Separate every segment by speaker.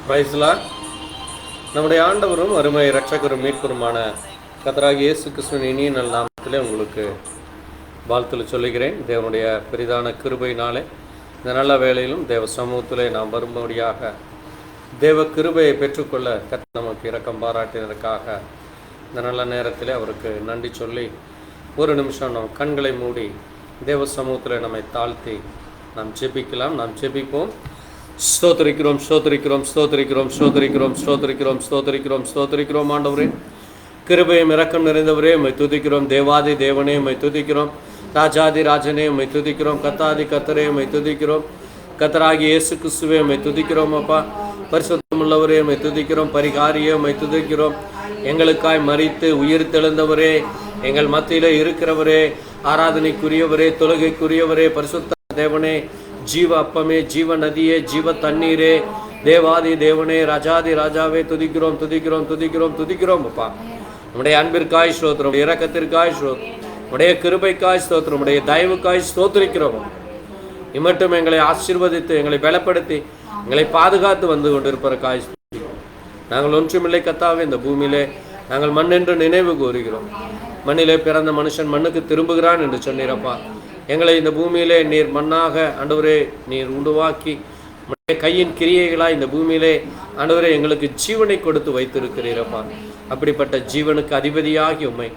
Speaker 1: Price the Lord. நம்முடைய ஆண்டவரும் அருமை இரட்சகரும் மீட்பருமான கர்த்தராகிய இயேசு கிறிஸ்துவின் இனிய நல்ல நாமத்திலே உங்களுக்கு வாழ்த்துக்களை சொல்லுகிறேன். தேவனுடைய பெரிதான கிருபையினாலே இந்த நல்ல வேளையிலும் தேவ சமூகத்திலே நாம் வரும்படியாக தேவ கிருபையை பெற்றுக்கொள்ள கர்த்தர் நமக்கு இரக்கம் பாராட்டினதற்காக இந்த நல்ல நேரத்திலே அவருக்கு நன்றி சொல்லி ஒரு நிமிஷம் நம் கண்களை மூடி தேவ சமூகத்தில் நம்மை தாழ்த்தி நாம் ஜெபிக்கலாம். நாம் ஜெபிப்போம். ஸ்தோத்திரிக்கிறோம், ஸ்தோத்திரிக்கிறோம், ஸ்தோத்திரிக்கிறோம், ஸ்தோத்திரிக்கிறோம், ஸ்தோத்திரிக்கிறோம், ஸ்தோத்திரிக்கிறோம், ஸ்தோத்திரிக்கிறோம். ஆண்டவரே, கிருபையும் இரக்கம் நிறைந்தவரே, உம்மை துதிக்கிறோம். தேவாதி தேவனே, உம்மை துதிக்கிறோம். ராஜாதி ராஜனே, உம்மை துதிக்கிறோம். கர்த்தாதி கர்த்தரே, உம்மை துதிக்கிறோம். கர்த்தராகிய இயேசு கிறிஸ்துவே, உம்மை துதிக்கிறோம். அப்பா பரிசுத்தமுள்ளவரே, உம்மை துதிக்கிறோம். பரிகாரியே, உம்மை துதிக்கிறோம். எங்களுக்காய் மரித்து உயிர் தெழுந்தவரே, எங்கள் மத்தியிலே இருக்கிறவரே, ஆராதனைக்குரியவரே, தொழுகைக்குரியவரே, பரிசுத்த தேவனே, ஜீவ அப்பமே, ஜீவ நதியே, ஜீவ தண்ணீரே, தேவாதி தேவனே, ராஜாதி ராஜாவே, துதிக்கிறோம், துதிக்கிறோம், துதிக்கிறோம், துதிக்கிறோம். அப்பா உடைய அன்பிற்காய் ஸ்தோத்திரம், இரக்கத்திற்காய் ஸ்தோத்திரம், உடைய கிருபைக்காய் ஸ்தோத்திரம், உடைய தயவுக்காய் ஸ்தோத்திரிக்கிறோம். இம்மட்டும் எங்களை ஆசீர்வதித்து எங்களை பலப்படுத்தி எங்களை பாதுகாத்து வந்து கொண்டிருப்பதற்காய் நாங்கள் ஒன்றுமில்லை கர்த்தாவே. இந்த பூமியிலே நாங்கள் மண் என்று நினைவு கூறுகிறோம். மண்ணிலே பிறந்த மனுஷன் மண்ணுக்கு திரும்புகிறான் என்று சொன்னீரப்பா. எங்களை இந்த பூமியிலே நீர் மண்ணாக ஆண்டவரே நீர் உருவாக்கி கையின் கிரியைகளாய் இந்த பூமியிலே ஆண்டவரே எங்களுக்கு ஜீவனை கொடுத்து வைத்திருக்கிறீரப்பா. அப்படிப்பட்ட ஜீவனுக்கு அதிபதியாகி உம்மை,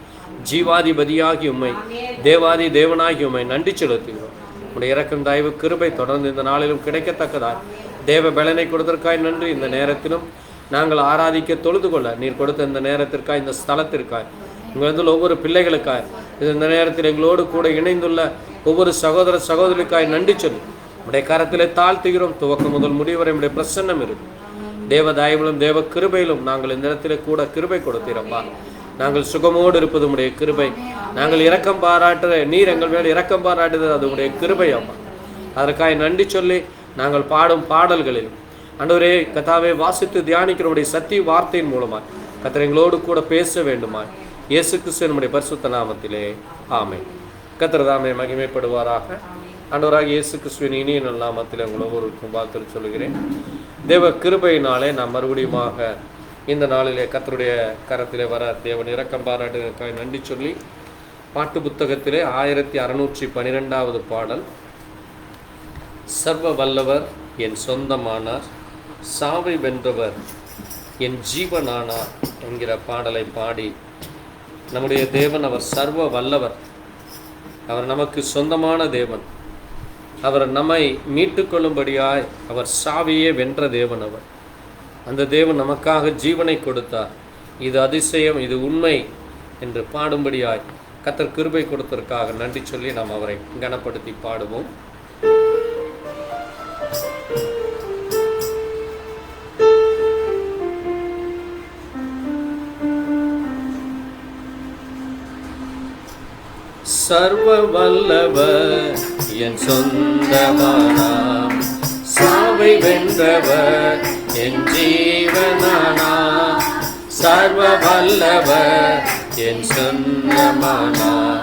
Speaker 1: ஜீவாதிபதியாகி உம்மை, தேவாதி தேவனாகி உம்மை நன்றி செலுத்துகிறோம். உடைய இரக்கம் தயவு கிருபை தொடர்ந்து இந்த நாளிலும் கிடைக்கத்தக்கதாய் தேவ பலனை கொடுத்தற்காய் நன்றி. இந்த நேரத்திலும் நாங்கள் ஆராதிக்க தொழுது கொள்ள நீர் கொடுத்த இந்த நேரத்திற்காய், இந்த ஸ்தலத்திற்காய், உங்கள் ஒவ்வொரு பிள்ளைகளுக்காய், இந்த நேரத்தில் எங்களோடு கூட இணைந்துள்ள ஒவ்வொரு சகோதர சகோதரிக்காய் நன்றி சொல்லி உடைய கரத்திலே தாழ்த்துகிறோம். துவக்கம் முதல் முடிவரை உடைய பிரசன்னம் இருக்கு. தேவ தயவிலும் தேவ கிருபையிலும் நாங்கள் இந்த இடத்திலே கூட கிருபை கொடுத்தீரப்பா. நாங்கள் சுகமோடு இருப்பது உடைய கிருபை. நாங்கள் இரக்கம் பாராட்டுற நீர் எங்கள் மேல் இரக்கம் பாராட்டுறது அது உடைய கிருபை அப்பா. அதற்காக நன்றி சொல்லி நாங்கள் பாடும் பாடல்களிலும் ஆண்டவரே கர்த்தாவே வாசித்து தியானிக்கிறவருடைய சத்திய வார்த்தையின் மூலமாய் கர்த்தர் எங்களோடு கூட பேச வேண்டுமாய் இயேசு கிறிஸ்து நம்முடைய பரிசுத்த நாமத்திலே ஆமென். கர்த்தர் தாமே மகிமைப்படுவாராக. ஆண்டவராகிய இயேசு கிறிஸ்துவின் இனிய நல்ல நாமத்திலே உங்கள் ஒவ்வொருவருக்கும் வாழ்த்து சொல்கிறேன். தேவ கிருபையினாலே நாம் மறுபடியுமாக இந்த நாளிலே கர்த்தருடைய கரத்திலே வர தேவன் இரக்கம் பாராட்டுவதற்காக நன்றி சொல்லி பாட்டு புத்தகத்திலே 1612 பாடல், சர்வ வல்லவர் என் சொந்தமானார், சாவை வென்றவர் என் ஜீவனானார் என்கிற பாடலை பாடி நம்முடைய தேவன் அவர் சர்வ வல்லவர், அவர் நமக்கு சொந்தமான தேவன், அவர் நம்மை மீட்டுக்கொள்ளும்படியாய் அவர் சாவியே வென்ற தேவன். அவர் அந்த தேவன் நமக்காக ஜீவனை கொடுத்தார். இது அதிசயம், இது உண்மை என்று பாடும்படியாய் கர்த்தர் கிருபை கொடுத்ததற்காக நன்றி சொல்லி நாம் அவரை கனப்படுத்தி பாடுவோம். சர்வ வல்லவர் என் சொந்தமானார், சாவை வென்றவர் என் ஜீவனானார். சர்வ வல்லவர் என் சொந்தமானார்,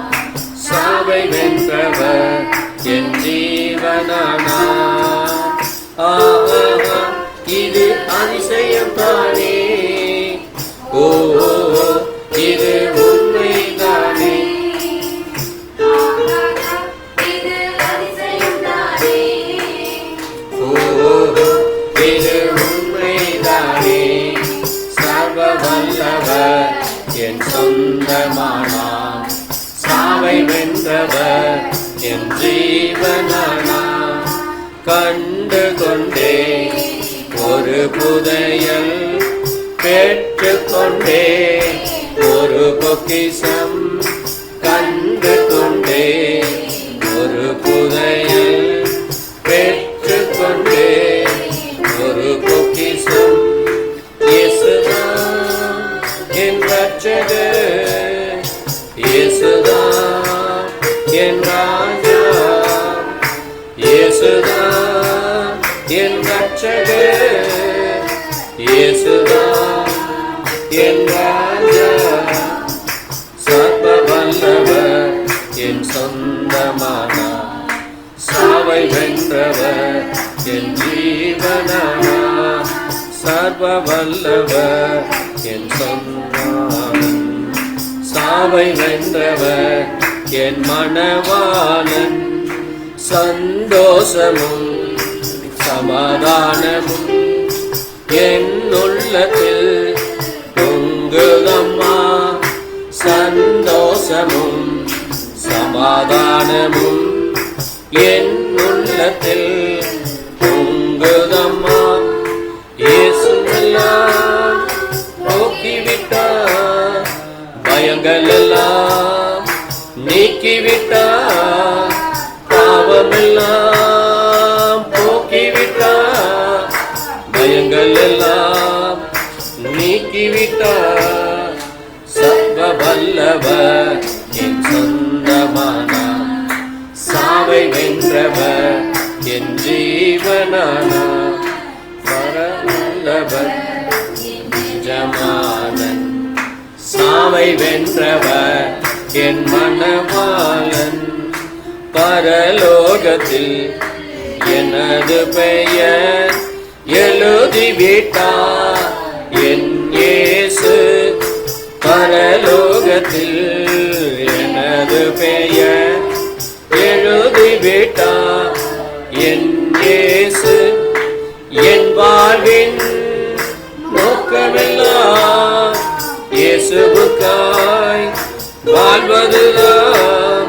Speaker 1: சாவை வென்றவர் என் ஜீவனானார். இது அதிசயம் தானே, ஓ இது உண்மைதானே, என் சொந்தமானார், சாவை வென்றவர் என் ஜீவனானார். கண்டு கொண்டே ஒரு புதையல், பெற்று கொண்டே ஒரு பொக்கிஷம், கண்டு கொண்டே ஒரு புதையல், பெற்று கொண்டே ஒரு பொக்கிஷம். என் ரட்சகர் இயேசுதான் என் ராஜா, இயேசுதான் என் ரட்சகர், இயேசுதான் என் ராஜா. சர்வ வல்லவர் என் சொந்தமானார், சாவை வென்றவர் என் ஜீவனானார். சர்வ வல்லவர் என் சொன்னான். சாவை வென்றவர் என் மணவாளன். சந்தோஷமும் சமாதானமும் என் உள்ளத்தில் பொங்குதம்மா. சந்தோஷமும் சமாதானமும் என் உள்ளத்தில் பொங்குதம்மா. இயேசு எல்லாம் போக்கிவிட்டார், பயங்கள் எல்லாம் நீக்கிவிட்டார், பாவமெல்லாம் போக்கிவிட்டார், பயங்கள் எல்லாம் நீக்கிவிட்டார். சர்வ வல்லவர் என் சொந்தமானார், சாவை வென்றவர் என் ஜீவனானார். பரவல்லவர் ஜமானன், சாவை வென்றவர் என் மணவாளன். பரலோகத்தில் எனது பெயர் எழுதிவிட்டார் என் இயேசு. பரலோகத்தில் எனது பெயர் எழுதிவிட்டார் என் இயேசு. என் வாழ்வின் நோக்கமெல்லாம் இயேசுவுக்காய் வாழ்வதுதான்.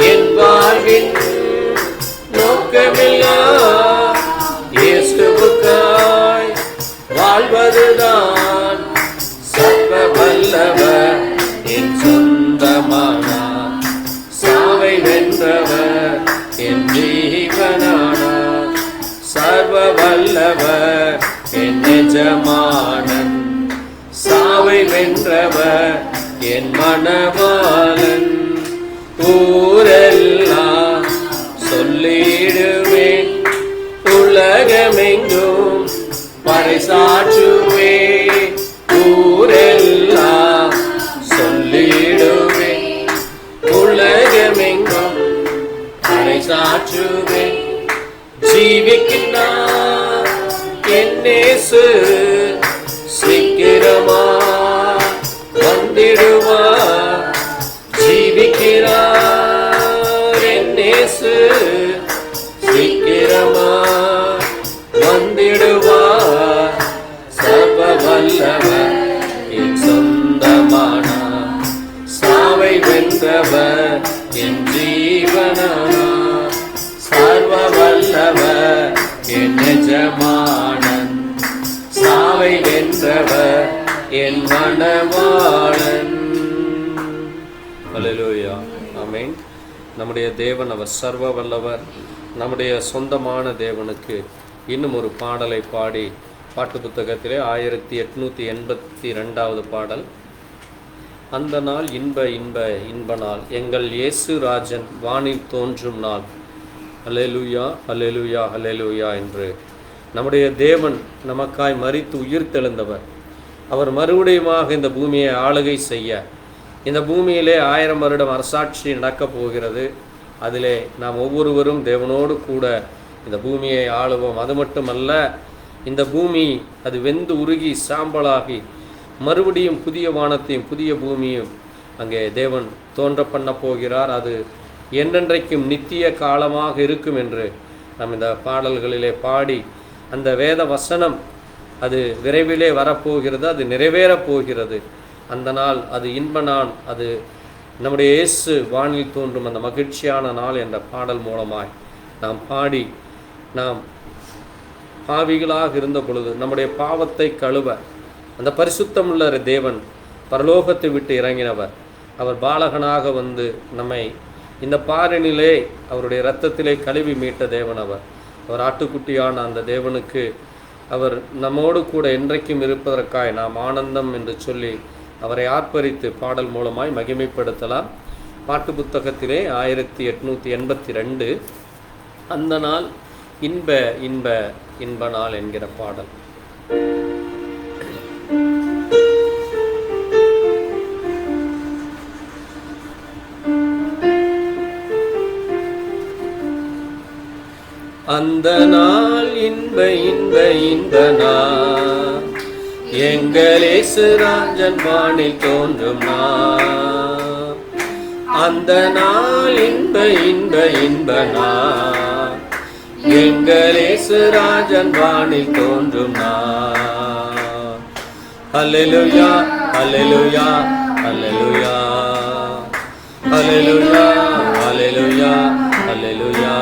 Speaker 1: என் வாழ்வின் நோக்கமெல்லாம் இயேசுவுக்காய் வாழ்வதுதான். சர்வ வல்லவர் என் சொந்தமானார், சாவை வென்றவர் என் ஜீவனானார். சர்வ வல்லவர் என் எஜமானன், சாவை வென்றவர் என் மணவாளன். ஊரெல்லாம் சொல்லிடுவேன், உலகமெங்கும் பறைசாற்றுவேன். ஊரெல்லாம் சொல்லிடுவேன், உலகமெங்கும் பறைசாற்றுவேன். ஜீவிக்கின்றார் என் இயேசு, சீக்கிரமா வந்திடுவார். ஜீவிக்கிறார் என் இயேசு, சீக்கிரமா வந்திடுவார். சர்வ வல்லவர் என் சொந்தமானார், சாவை வென்றவர் என் ஜீவனானார். சர்வ வல்லவர் என் எஜமானன், சாவை வென்றவர் என் மணவாளன். அல்லேலூயா, ஆமென். நம்முடைய தேவன் அவர் சர்வ வல்லவர். நம்முடைய சொந்தமான தேவனுக்கு இன்னும் ஒரு பாடலை பாடி, பாட்டு புத்தகத்திலே 1882வது பாடல். அந்த நாள் இன்ப இன்ப இன்ப நாள், எங்கள் இயேசு ராஜன் வானில் தோன்றும் நாள். அல்லேலூயா அல்லேலூயா அல்லேலூயா என்று நம்முடைய தேவன் நமக்காய் மரித்து உயிர் தெழுந்தவர். அவர் மறுபடியுமாக இந்த பூமியை ஆளுகை செய்ய, இந்த பூமியிலே 1000 வருடம் அரசாட்சி நடக்கப் போகிறது. அதிலே நாம் ஒவ்வொருவரும் தேவனோடு கூட இந்த பூமியை ஆளுவோம். அது மட்டுமல்ல, இந்த பூமி அது வெந்து உருகி சாம்பலாகி மறுபடியும் புதிய வானத்தையும் புதிய பூமியும் அங்கே தேவன் தோன்ற பண்ண போகிறார். அது என்றென்றைக்கும் நித்திய காலமாக இருக்கும் என்று நாம் இந்த பாடல்களிலே பாடி, அந்த வேத வசனம் அது விரைவிலே வரப்போகிறது, அது நிறைவேறப் போகிறது. அந்த நாள் அது இன்ப நாள், அது நம்முடைய இயேசு வானில் தோன்றும் அந்த மகிழ்ச்சியான நாள் என்ற பாடல் மூலமாய் நாம் பாடி, நாம் பாவிகளாக இருந்த பொழுது நம்முடைய பாவத்தை கழுவ அந்த பரிசுத்தமுள்ள தேவன் பரலோகத்தை விட்டு இறங்கினவர். அவர் பாலகனாக வந்து நம்மை இந்த பாரினிலே அவருடைய இரத்தத்திலே கழுவி மீட்ட தேவன் அவர். அவர் ஆட்டுக்குட்டியான அந்த தேவனுக்கு அவர் நம்மோடு கூட என்றைக்கும் இருப்பதற்காய் நாம் ஆனந்தம் என்று சொல்லி அவரை ஆர்ப்பரித்து பாடல் மூலமாய் மகிமைப்படுத்தலாம். பாட்டு புத்தகத்திலே 1882 அந்த நாள் இன்ப இன்ப இன்ப நாள் என்கிற பாடல். அந்த நாள் இன்ப இன்ப இன்ப நாள், எங்கள் இயேசு ராஜன் வானில் தோன்றும் நாள். அந்த நாள் இன்ப இன்ப இன்ப நாள். எங்கள் இயேசு ராஜன் வானில் தோன்றும் நாள். அல்லேலூயா அல்லேலூயா அல்லேலூயா அல்லேலூயா அல்லேலூயா அல்லேலூயா.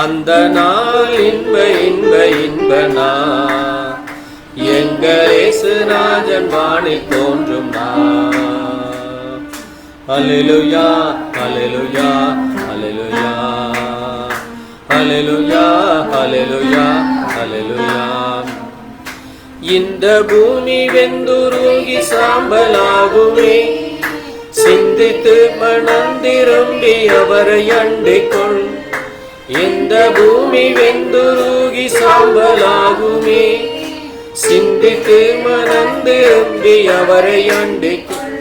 Speaker 1: அந்த நாள் இன்ப இன்ப இன்ப நாள். எங்கள் இயேசு ராஜன் வானில் தோன்றும் நாள். அல்லேலூயா அல்லேலூயா அல்லேலூயா அல்லேலூயா அல்லேலூயா அல்லேலூயா. இந்த பூமி வெந்துருகி சாம்பலாகுமே, சிந்தித்து மனந்திரும்பி அவரை அண்டிக்கொள். இந்த பூமி வெந்துருகி சாம்பலாகுமே, சிந்தித்து மனந்திரும்பி அவரை அண்டிக்கொள்.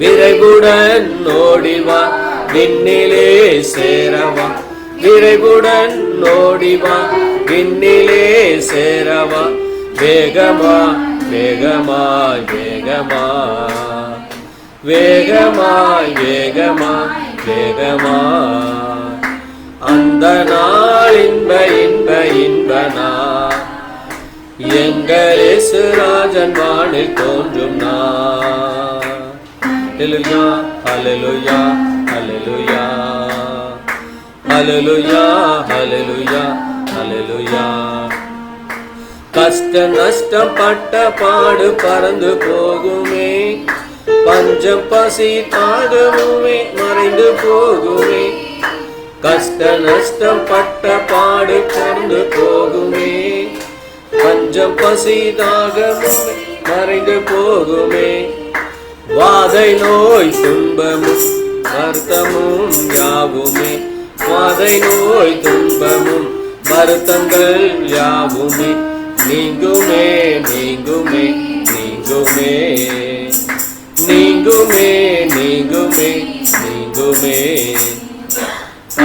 Speaker 1: விரைவுடன் ஓடிவா விண்ணிலே சேரவா, விரைவுடன் ஓடிவா விண்ணிலே சேரவா. வேகமா வேகமாய் வேகமாய் வேகமாய் வேகமாய் வேகமாய். அந்த நாள் இன்ப இன்ப இன்ப நாள். எங்கள் இயேசு ராஜன் வானில் தோன்றும் நாள். அல்லேலூயா அல்லேலூயா அல்லேலூயா அல்லேலூயா அல்லேலூயா அல்லேலூயா. கஷ்ட நஷ்டம் பட்ட பாடு பறந்து போகுமே, பஞ்சம் பசி தாகமுமே மறைந்து போகுமே. கஷ்ட நஷ்டம் பட்ட பாடு பறந்து போகுமே, பஞ்சம் பசி தாகமுமே மறைந்து போகுமே. வாதை நோய் துன்பமும் வருத்தமும் யாவுமே, வாதை நோய் துன்பமும் வருத்தங்கள் யாவுமே நீங்குமே நீங்குமே நீங்குமே நீங்குமே நீங்குமே நீங்குமே.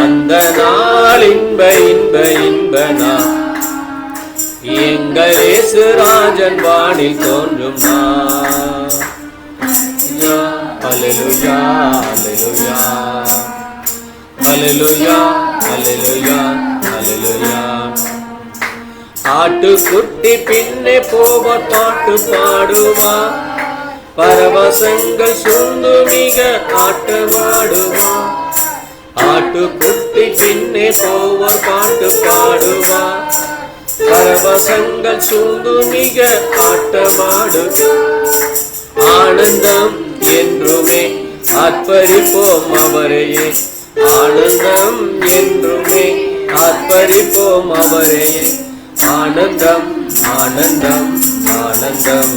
Speaker 1: அந்த நாள் இன்ப இன்ப இன்ப நாள். எங்கள் இயேசு ராஜன் வானில் தோன்றும் நாள். அல்லேலூயா அல்லேலூயா அல்லேலூயா அல்லேலூயா அல்லேலூயா. ஆட்டுக்குட்டி பின்னே போவ பாட்டு பாடுவா, பரவசங்கள் சூழ்ந்து மிக ஆட்டமாடுவா. ஆட்டுக்குட்டி பின்னே போவ பாட்டு பாடுவா, பரவசங்கள் சூழ்ந்து மிக ஆட்டமாடு. ஆனந்தம் என்றுமே ஆர்ப்பரிப்போம் அவரையே, ஆனந்தம் என்றுமே ஆர்ப்பரிப்போம் அவரையே. ஆனந்தம் ஆனந்தம் ஆனந்தம்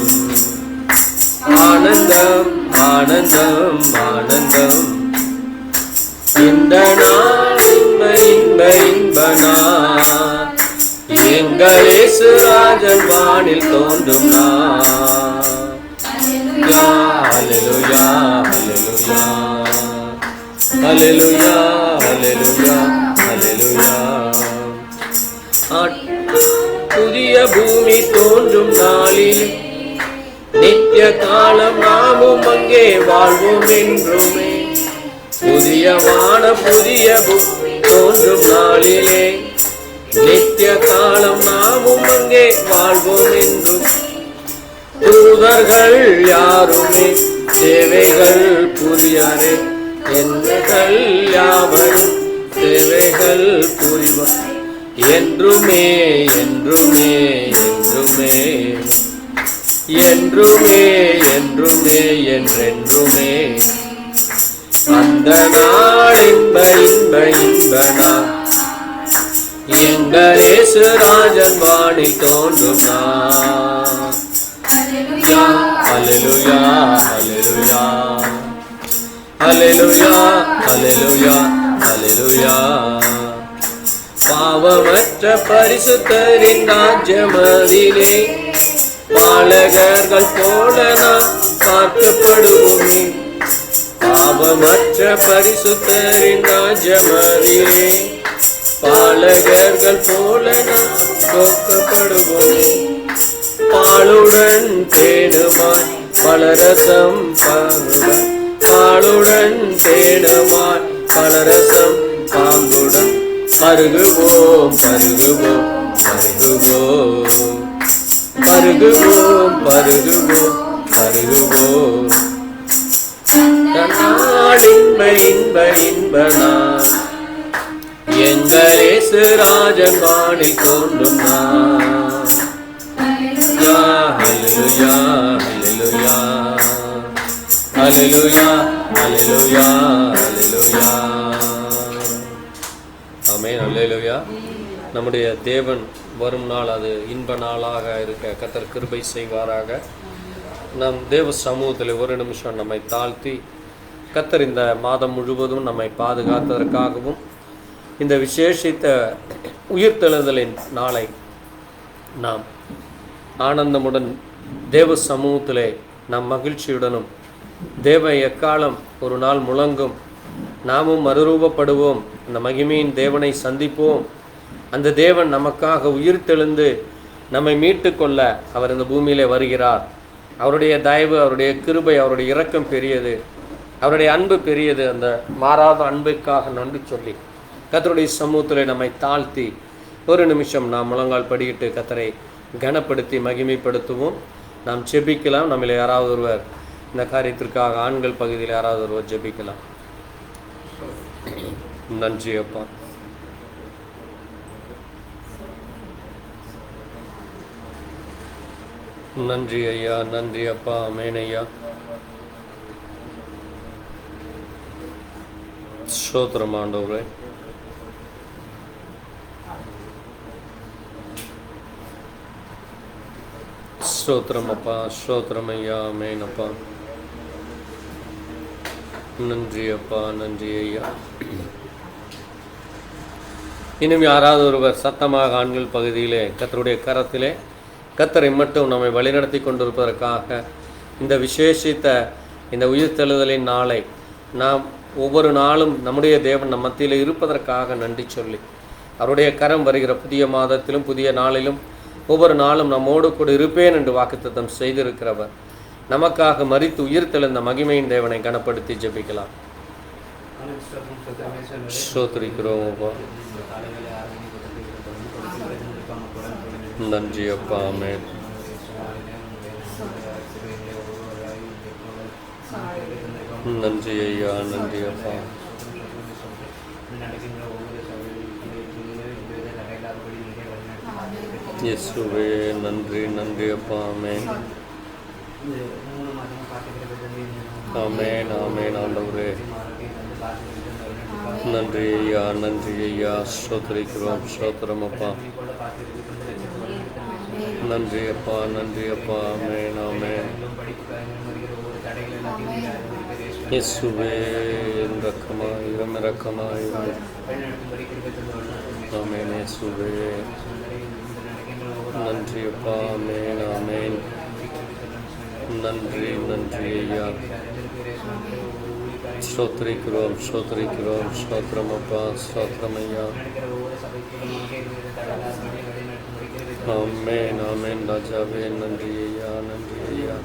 Speaker 1: ஆனந்தம் ஆனந்தம் ஆனந்தம். இந்த நாள் இன்ப இன்ப இன்ப நாள். எங்கள் இயேசு ராஜன் வானில் தோன்றும் நாள். அல்லேலூயா அல்லேலூயா அல்லேலூயா அல்லேலூயா அல்லேலூயா. புதிய பூமி தோன்றும் நாளில் நித்திய காலம் நாமும் அங்கே வாழ்வோம் என்றுமே. புதிய வான புதிய பூமி தோன்றும் நாளிலே நித்திய காலம் நாமும் அங்கே வாழ்வோம் என்றும். தூதர்கள் யாருமே தேவைகள் புரியாரே, என்னகள் யாவரும் தேவைகள் புரிவார் என்றுமே என்றுமே என்றுமே என்றுமே என்றுமே என்றென்றுமே. அந்த நாள் இன்ப இன்ப இன்ப நாள். எங்கள் இயேசு ராஜன் வானில் தோன்றும் நாள். அல்லேலூயா அல்லேலூயா அல்லேலூயா அல்லேலூயா அல்லேலூயா. பாவமற்ற பரிசுத்தரின் ராஜ்யமதிலே பாலகர்கள் போல நாம் பார்க்கப்படுவோமே. பாவமற்ற பரிசுத்தரின் ராஜ்யமதிலே பாலகர்கள் போல நாம் பார்க்கப்படுவோமே. ஆளுடன் தேடுவான் பலரசம் பாங்குடன், ஆளுடன் தேடுவான் பலரசம் பாங்குடன். பருகுவோம் பருகுவோம் பருகுவோம் பருகுவோம் பருகுவோம் பருகுவோம். தன்னால் இன்ப இன்ப இன்பனான் எங்கள் இயேசு ராஜன் வானில் தோன்றும் நாள். ஹல்லேலூயா ஹல்லேலூயா ஹல்லேலூயா ஹல்லேலூயா ஹல்லேலூயா. ஆமென் ஹல்லேலூயா. நம்முடைய தேவன் வரும் நாள் அது இன்ப நாளாக இருக்க கர்த்தர் கிருபை செய்வாராக. நம் தேவ சமூகத்தில் ஒரு நிமிஷம் நம்மை தாழ்த்தி, கர்த்தர் இந்த மாதம் முழுவதும் நம்மை பாதுகாத்ததற்காகவும் இந்த விசேஷித்த உயிர்த்தெழுதலின் நாளை நாம் ஆனந்தமுடன் தேவ சமூகத்திலே நாம் மகிழ்ச்சியுடனும், தேவ எக்காலம் ஒரு நாள் முழங்கும், நாமும் மறுரூபப்படுவோம், அந்த மகிமையின் தேவனை சந்திப்போம். அந்த தேவன் நமக்காக உயிர்த்தெழுந்து நம்மை மீட்டு கொள்ள அவர் இந்த பூமியிலே வருகிறார். அவருடைய தயவு, அவருடைய கிருபை, அவருடைய இரக்கம் பெரியது, அவருடைய அன்பு பெரியது. அந்த மாறாத அன்புக்காக நன்றி சொல்லி கர்த்தருடைய சமூகத்தில் நம்மை தாழ்த்தி ஒரு நிமிஷம் நாம் முழங்கால் படிக்கிட்டு கர்த்தரை கனப்படுத்தி மகிமைப்படுத்துவோம். நாம் ஜெபிக்கலாம். நம்மள யாராவது ஒருவர் இந்த காரியத்திற்காக ஆண்கள் பகுதியில் யாராவது ஒருவர் ஜெபிக்கலாம். நன்றி அப்பா. நன்றி ஐயா, நன்றி அப்பா. ஆமென் ஐயா. ஸ்தோத்திரம் ஆண்டவரே. ஸ்தோத்திரம் அப்பா, ஸ்தோத்திரம் ஐயா. ஆமென் அப்பா. நன்றி அப்பா, நன்றி ஐயா. இன்னும் யாராவது ஒருவர் சத்தமாக ஆண்கள் பகுதியிலே கர்த்தருடைய கரத்திலே கர்த்தரை மட்டும் நம்மை வழிநடத்தி கொண்டிருப்பதற்காக இந்த விசேஷித்த இந்த உயிர்த்தெழுதலின் நாளை நாம் ஒவ்வொரு நாளும் நம்முடைய தேவன் நம் மத்தியில் இருப்பதற்காக நன்றி சொல்லி, அவருடைய கரம் வருகிற புதிய மாதத்திலும் புதிய நாளிலும் ஒவ்வொரு நாளும் நம்மோடு கூட இருப்பேன் என்று வாக்குத்தத்தம் செய்திருக்கிறவர் நமக்காக மரித்து உயிர்த்தெழுந்த மகிமையின் தேவனை கனப்படுத்தி ஜெபிக்கலாம். ஸ்தோத்திரிக்கிறோம் அப்பா. நன்றி அப்பா. ஆமென். நன்றி ஐயா, நன்றி அப்பா. இயேசுவே நன்றி, நன்றி அப்பா. ஆமென். ஆமென், ஆமென் ஆண்டவரே. நன்றி ஐயா, நன்றி ஐயா. ஸ்தோத்திரிக்கிறோம், ஸ்தோத்திரம் அப்பா. நன்றி அப்பா, நன்றி அப்பா. ஆமென், ஆமென். இயேசுவே இரக்கமாய் இரக்கமாய். ஆமென் இயேசுவே. நன்றி அப்பா. ஆமென், ஆமென். நன்றி, நன்றி ஐயா. ஸ்தோத்திரிக்கிறோம், ஸ்தோத்திரிக்கிறோம். ஸ்தோத்திரம் அப்பா, ஸ்தோத்திரம் ஐயா. ஆமென், ஆமென் ராஜாவே. நன்றி ஐயா, நன்றி ஐயா.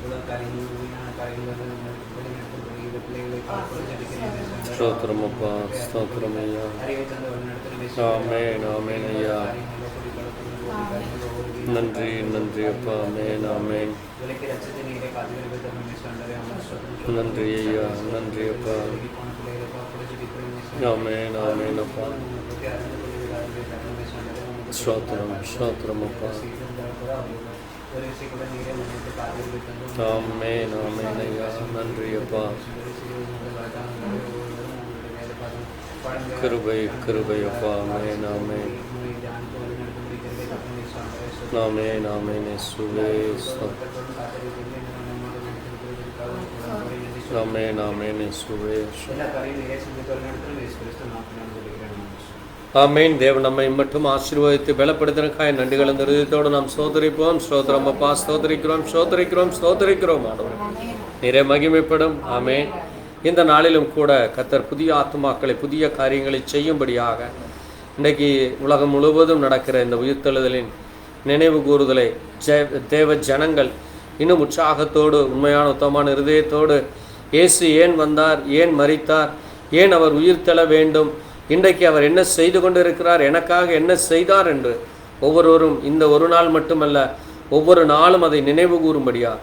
Speaker 1: ஸ்தோத்திரம் அப்பா, ஸ்தோத்திரம் ஐயா. ஆமென், ஆமென் ஐயா. நன்றி, நன்றி அப்பா. ஆமென், ஆமென். நன்றி ஐயா, நன்றி அப்பா. ஆமென், ஆமென் அப்பா. ஸ்தோத்திரம், ஸ்தோத்திரம் அப்பா. ஆமென், ஆமென் ஐயா. நன்றி அப்பா. கிருபை, கிருபை அப்பா. ஆமென், ஆமென். ஆமென், ஆமென் இயேசுவே. ஆமென், ஆமென் இயேசுவே. ஆமென். தேவன் நம்மை மட்டும் ஆசீர்வதித்து பலப்படுத்தினக்காய் நன்றிகள் இந்த ஹிருதயத்தோடு நாம் ஸ்தோத்திரிப்போம். ஸ்தோத்திரம் அப்பா. ஸ்தோத்திரிக்கிறோம், ஸ்தோத்திரிக்கிறோம், ஸ்தோத்திரிக்கிறோம் ஆண்டவரே. நிறைய மகிமைப்படும். ஆமென். இந்த நாளிலும் கூட கர்த்தர் புதிய ஆத்துமாக்களை புதிய காரியங்களை செய்யும்படியாக இன்றைக்கு உலகம் முழுவதும் நடக்கிற இந்த உயிர்த்தெழுதலின் நினைவு கூறுதலை தேவ ஜனங்கள் இன்னும் உற்சாகத்தோடு உண்மையான உத்தமமான இருதயத்தோடு இயேசு ஏன் வந்தார், ஏன் மரித்தார், ஏன் அவர் உயிர் தெழ வேண்டும், இன்றைக்கு அவர் என்ன செய்து கொண்டு இருக்கிறார், எனக்காக என்ன செய்தார் என்று ஒவ்வொருவரும் இந்த ஒரு நாள் மட்டுமல்ல ஒவ்வொரு நாளும் அதை நினைவு கூறும்படியா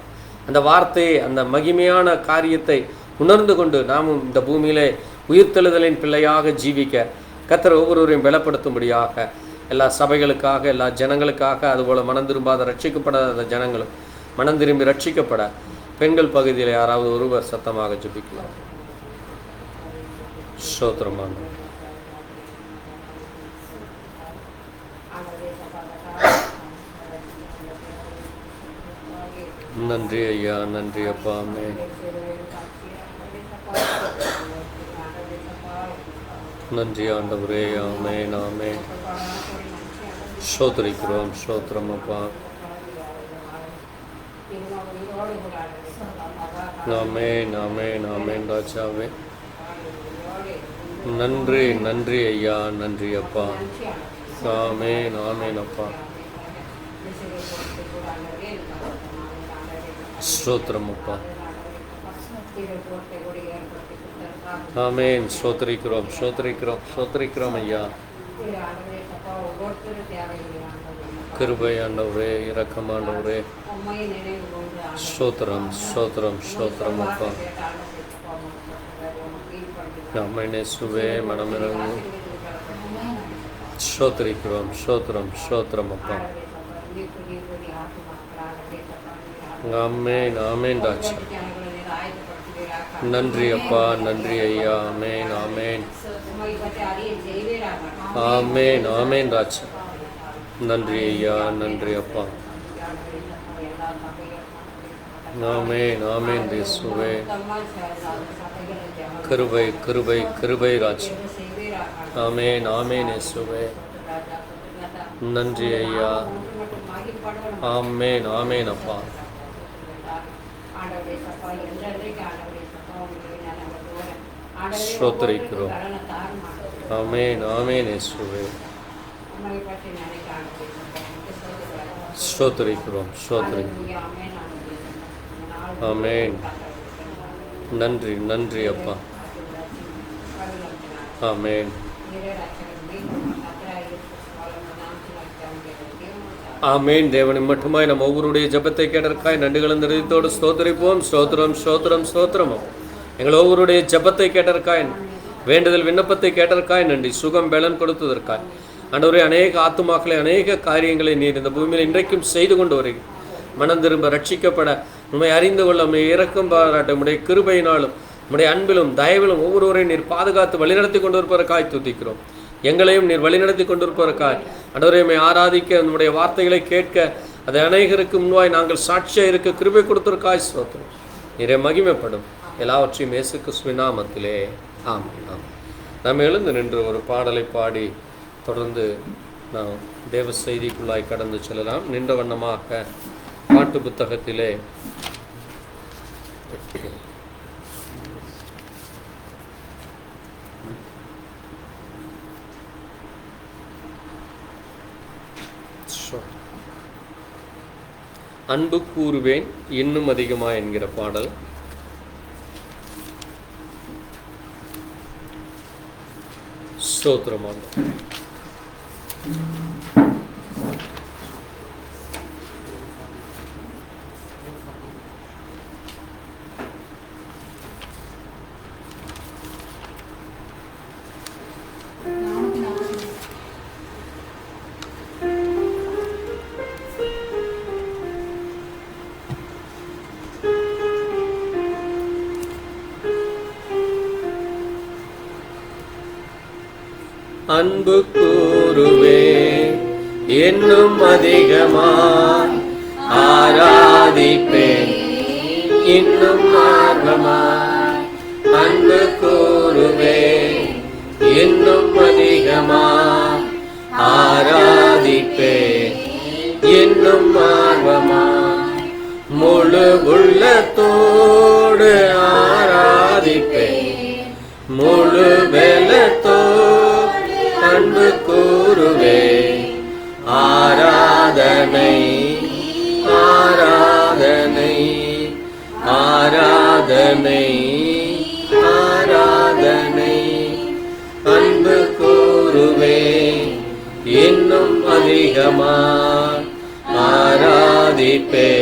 Speaker 1: அந்த வார்த்தையை, அந்த மகிமையான காரியத்தை உணர்ந்து கொண்டு நாமும் இந்த பூமியிலே உயிர்த்தெழுதலின் பிள்ளையாக ஜீவிக்க கர்த்தர் ஒவ்வொருவரையும் பலப்படுத்தும்படியாக எல்லா சபைகளுக்காக, எல்லா ஜனங்களுக்காக, அதுபோல் மனம் திரும்பாத ரட்சிக்கப்படாத ஜனங்களும் மனம் திரும்பி ரட்சிக்கப்பட பெண்கள் பகுதியில் யாராவது ஒருவர் சத்தமாக ஜெபிக்கலாம். ஸ்தோத்திரமான நன்றி ஐயா, நன்றி அப்பா. ஆமென். நன்றி ஆண்டவரே. ஆமென், ஆமென். ஸ்தோத்திரிக்கிறோம், ஸ்தோத்திரம் அப்பா. ஆமென், ஆமென், ஆமென் ராஜாவே. நன்றி, நன்றி ஐயா, நன்றி அப்பா. ஆமென், ஆமென் அப்பா. ஸ்தோத்திரம் அப்பா. ஆமென். ஸ்தோத்திரிக்கிறோம், ஸ்தோத்திரிக்கிறோம், ஸ்தோத்திரிக்கிறோம் ஐயா. கிருபை ஆண்டவரே, இரக்கம் ஆண்டவரே. ஸ்தோத்திரம், ஸ்தோத்திரம், ஸ்தோத்திரம் அப்பா. ஆமென் இயேசுவே, மனமிரங்கும். ஸ்தோத்திரிக்கிறோம், ஸ்தோத்திரம், ஸ்தோத்திரம் அப்பா. ஆமென், ஆமென் ராஜா. நன்றி அப்பா, நன்றி ஐயா. ஆமென், ஆமென், ஆமென், ஆமென் ராஜா. நன்றி ஐயா, நன்றி அப்பா. ஆமென், ஆமென் இயேசுவே. கிருபை, கிருபை, கிருபை ராஜா. ஆமென், ஆமென் இயேசுவே. நன்றி ஐயா. ஆமென், ஆமென் அப்பா. ஸ்தோத்திரிக்கிறோம். ஆமென், ஆமென் இயேசுவே. ஸ்தோத்திரிக்கிறோம், ஸ்தோத்திரிக்கிறோம். ஆமென். நன்றி, நன்றி அப்பா. ஆமென். ஆமென். தேவனை மட்டுமாய் நம்ம ஒவ்வொருடைய ஜெபத்தை கேட்டதற்காய் நன்றி கலந்த இதயத்தோடு ஸ்தோத்திரிப்போம். ஸ்தோத்திரம், ஸ்தோத்திரம், ஸ்தோத்திரம். எங்கள் ஒவ்வொருடைய ஜெபத்தை கேட்டதற்காய், வேண்டுதல் விண்ணப்பத்தை கேட்டதற்காய் நன்றி. சுகம் பலன் கொடுத்ததற்காய் ஆண்டவரே, அநேக ஆத்துமாக்களை, அநேக காரியங்களை நீர் இந்த பூமியில் இன்றைக்கும் செய்து கொண்டு வருகிறீர். மனம் திரும்ப ரட்சிக்கப்பட, உண்மை அறிந்து கொள்ள, உண்மை இரக்கம் பாராட்ட, உடைய கிருபையினாலும் உடைய அன்பிலும் தயவிலும் ஒவ்வொருவரையும் நீர் பாதுகாத்து வழிநடத்தி கொண்டு இருப்பதற்காய் துதிக்கிறோம். எங்களையும் நீர் வழிநடத்தி கொண்டிருப்பதற்காய் ஆண்டவரே, உம்மை ஆராதிக்க, நம்முடைய வார்த்தைகளை கேட்க, அதை அநேகருக்கு முன்பாய் நாங்கள் சாட்சியாக இருக்க கிருபை கொடுத்திருக்காய் ஸ்தோத்திரம். நீரே மகிமைப்படும். எல்லாவற்றையும் இயேசு கிறிஸ்துவின் நாமத்திலே ஆமென், ஆமென். நாம் எழுந்து நின்று ஒரு பாடலை பாடி தொடர்ந்து நாம் தேவ செய்திக்குள்ளாய் கடந்து செல்லலாம். நின்ற வண்ணமாக பாட்டு புத்தகத்திலே அன்பு கூறுவேன் இன்னும் அதிகமா என்கிற பாடல். ஸ்தோத்திரமாக அன்பு கூறுவேன் இன்னும் அதிகமாய் ஆராதிப்பேன் இன்னும் ஆர்வமாய். அன்பு கூறுவேன் இன்னும் அதிகமாய் ஆராதிப்பேன் இன்னும் ஆர்வமாய். முழு உள்ளத்தோடு ஆராதிப்பேன் முழு பலத்தோடு. அன்பு கூறுவேன் ஆராதனை ஆராதனை ஆராதனை அன்பு கூறுவே இன்னும் அதிகமாய் ஆராதிப்பே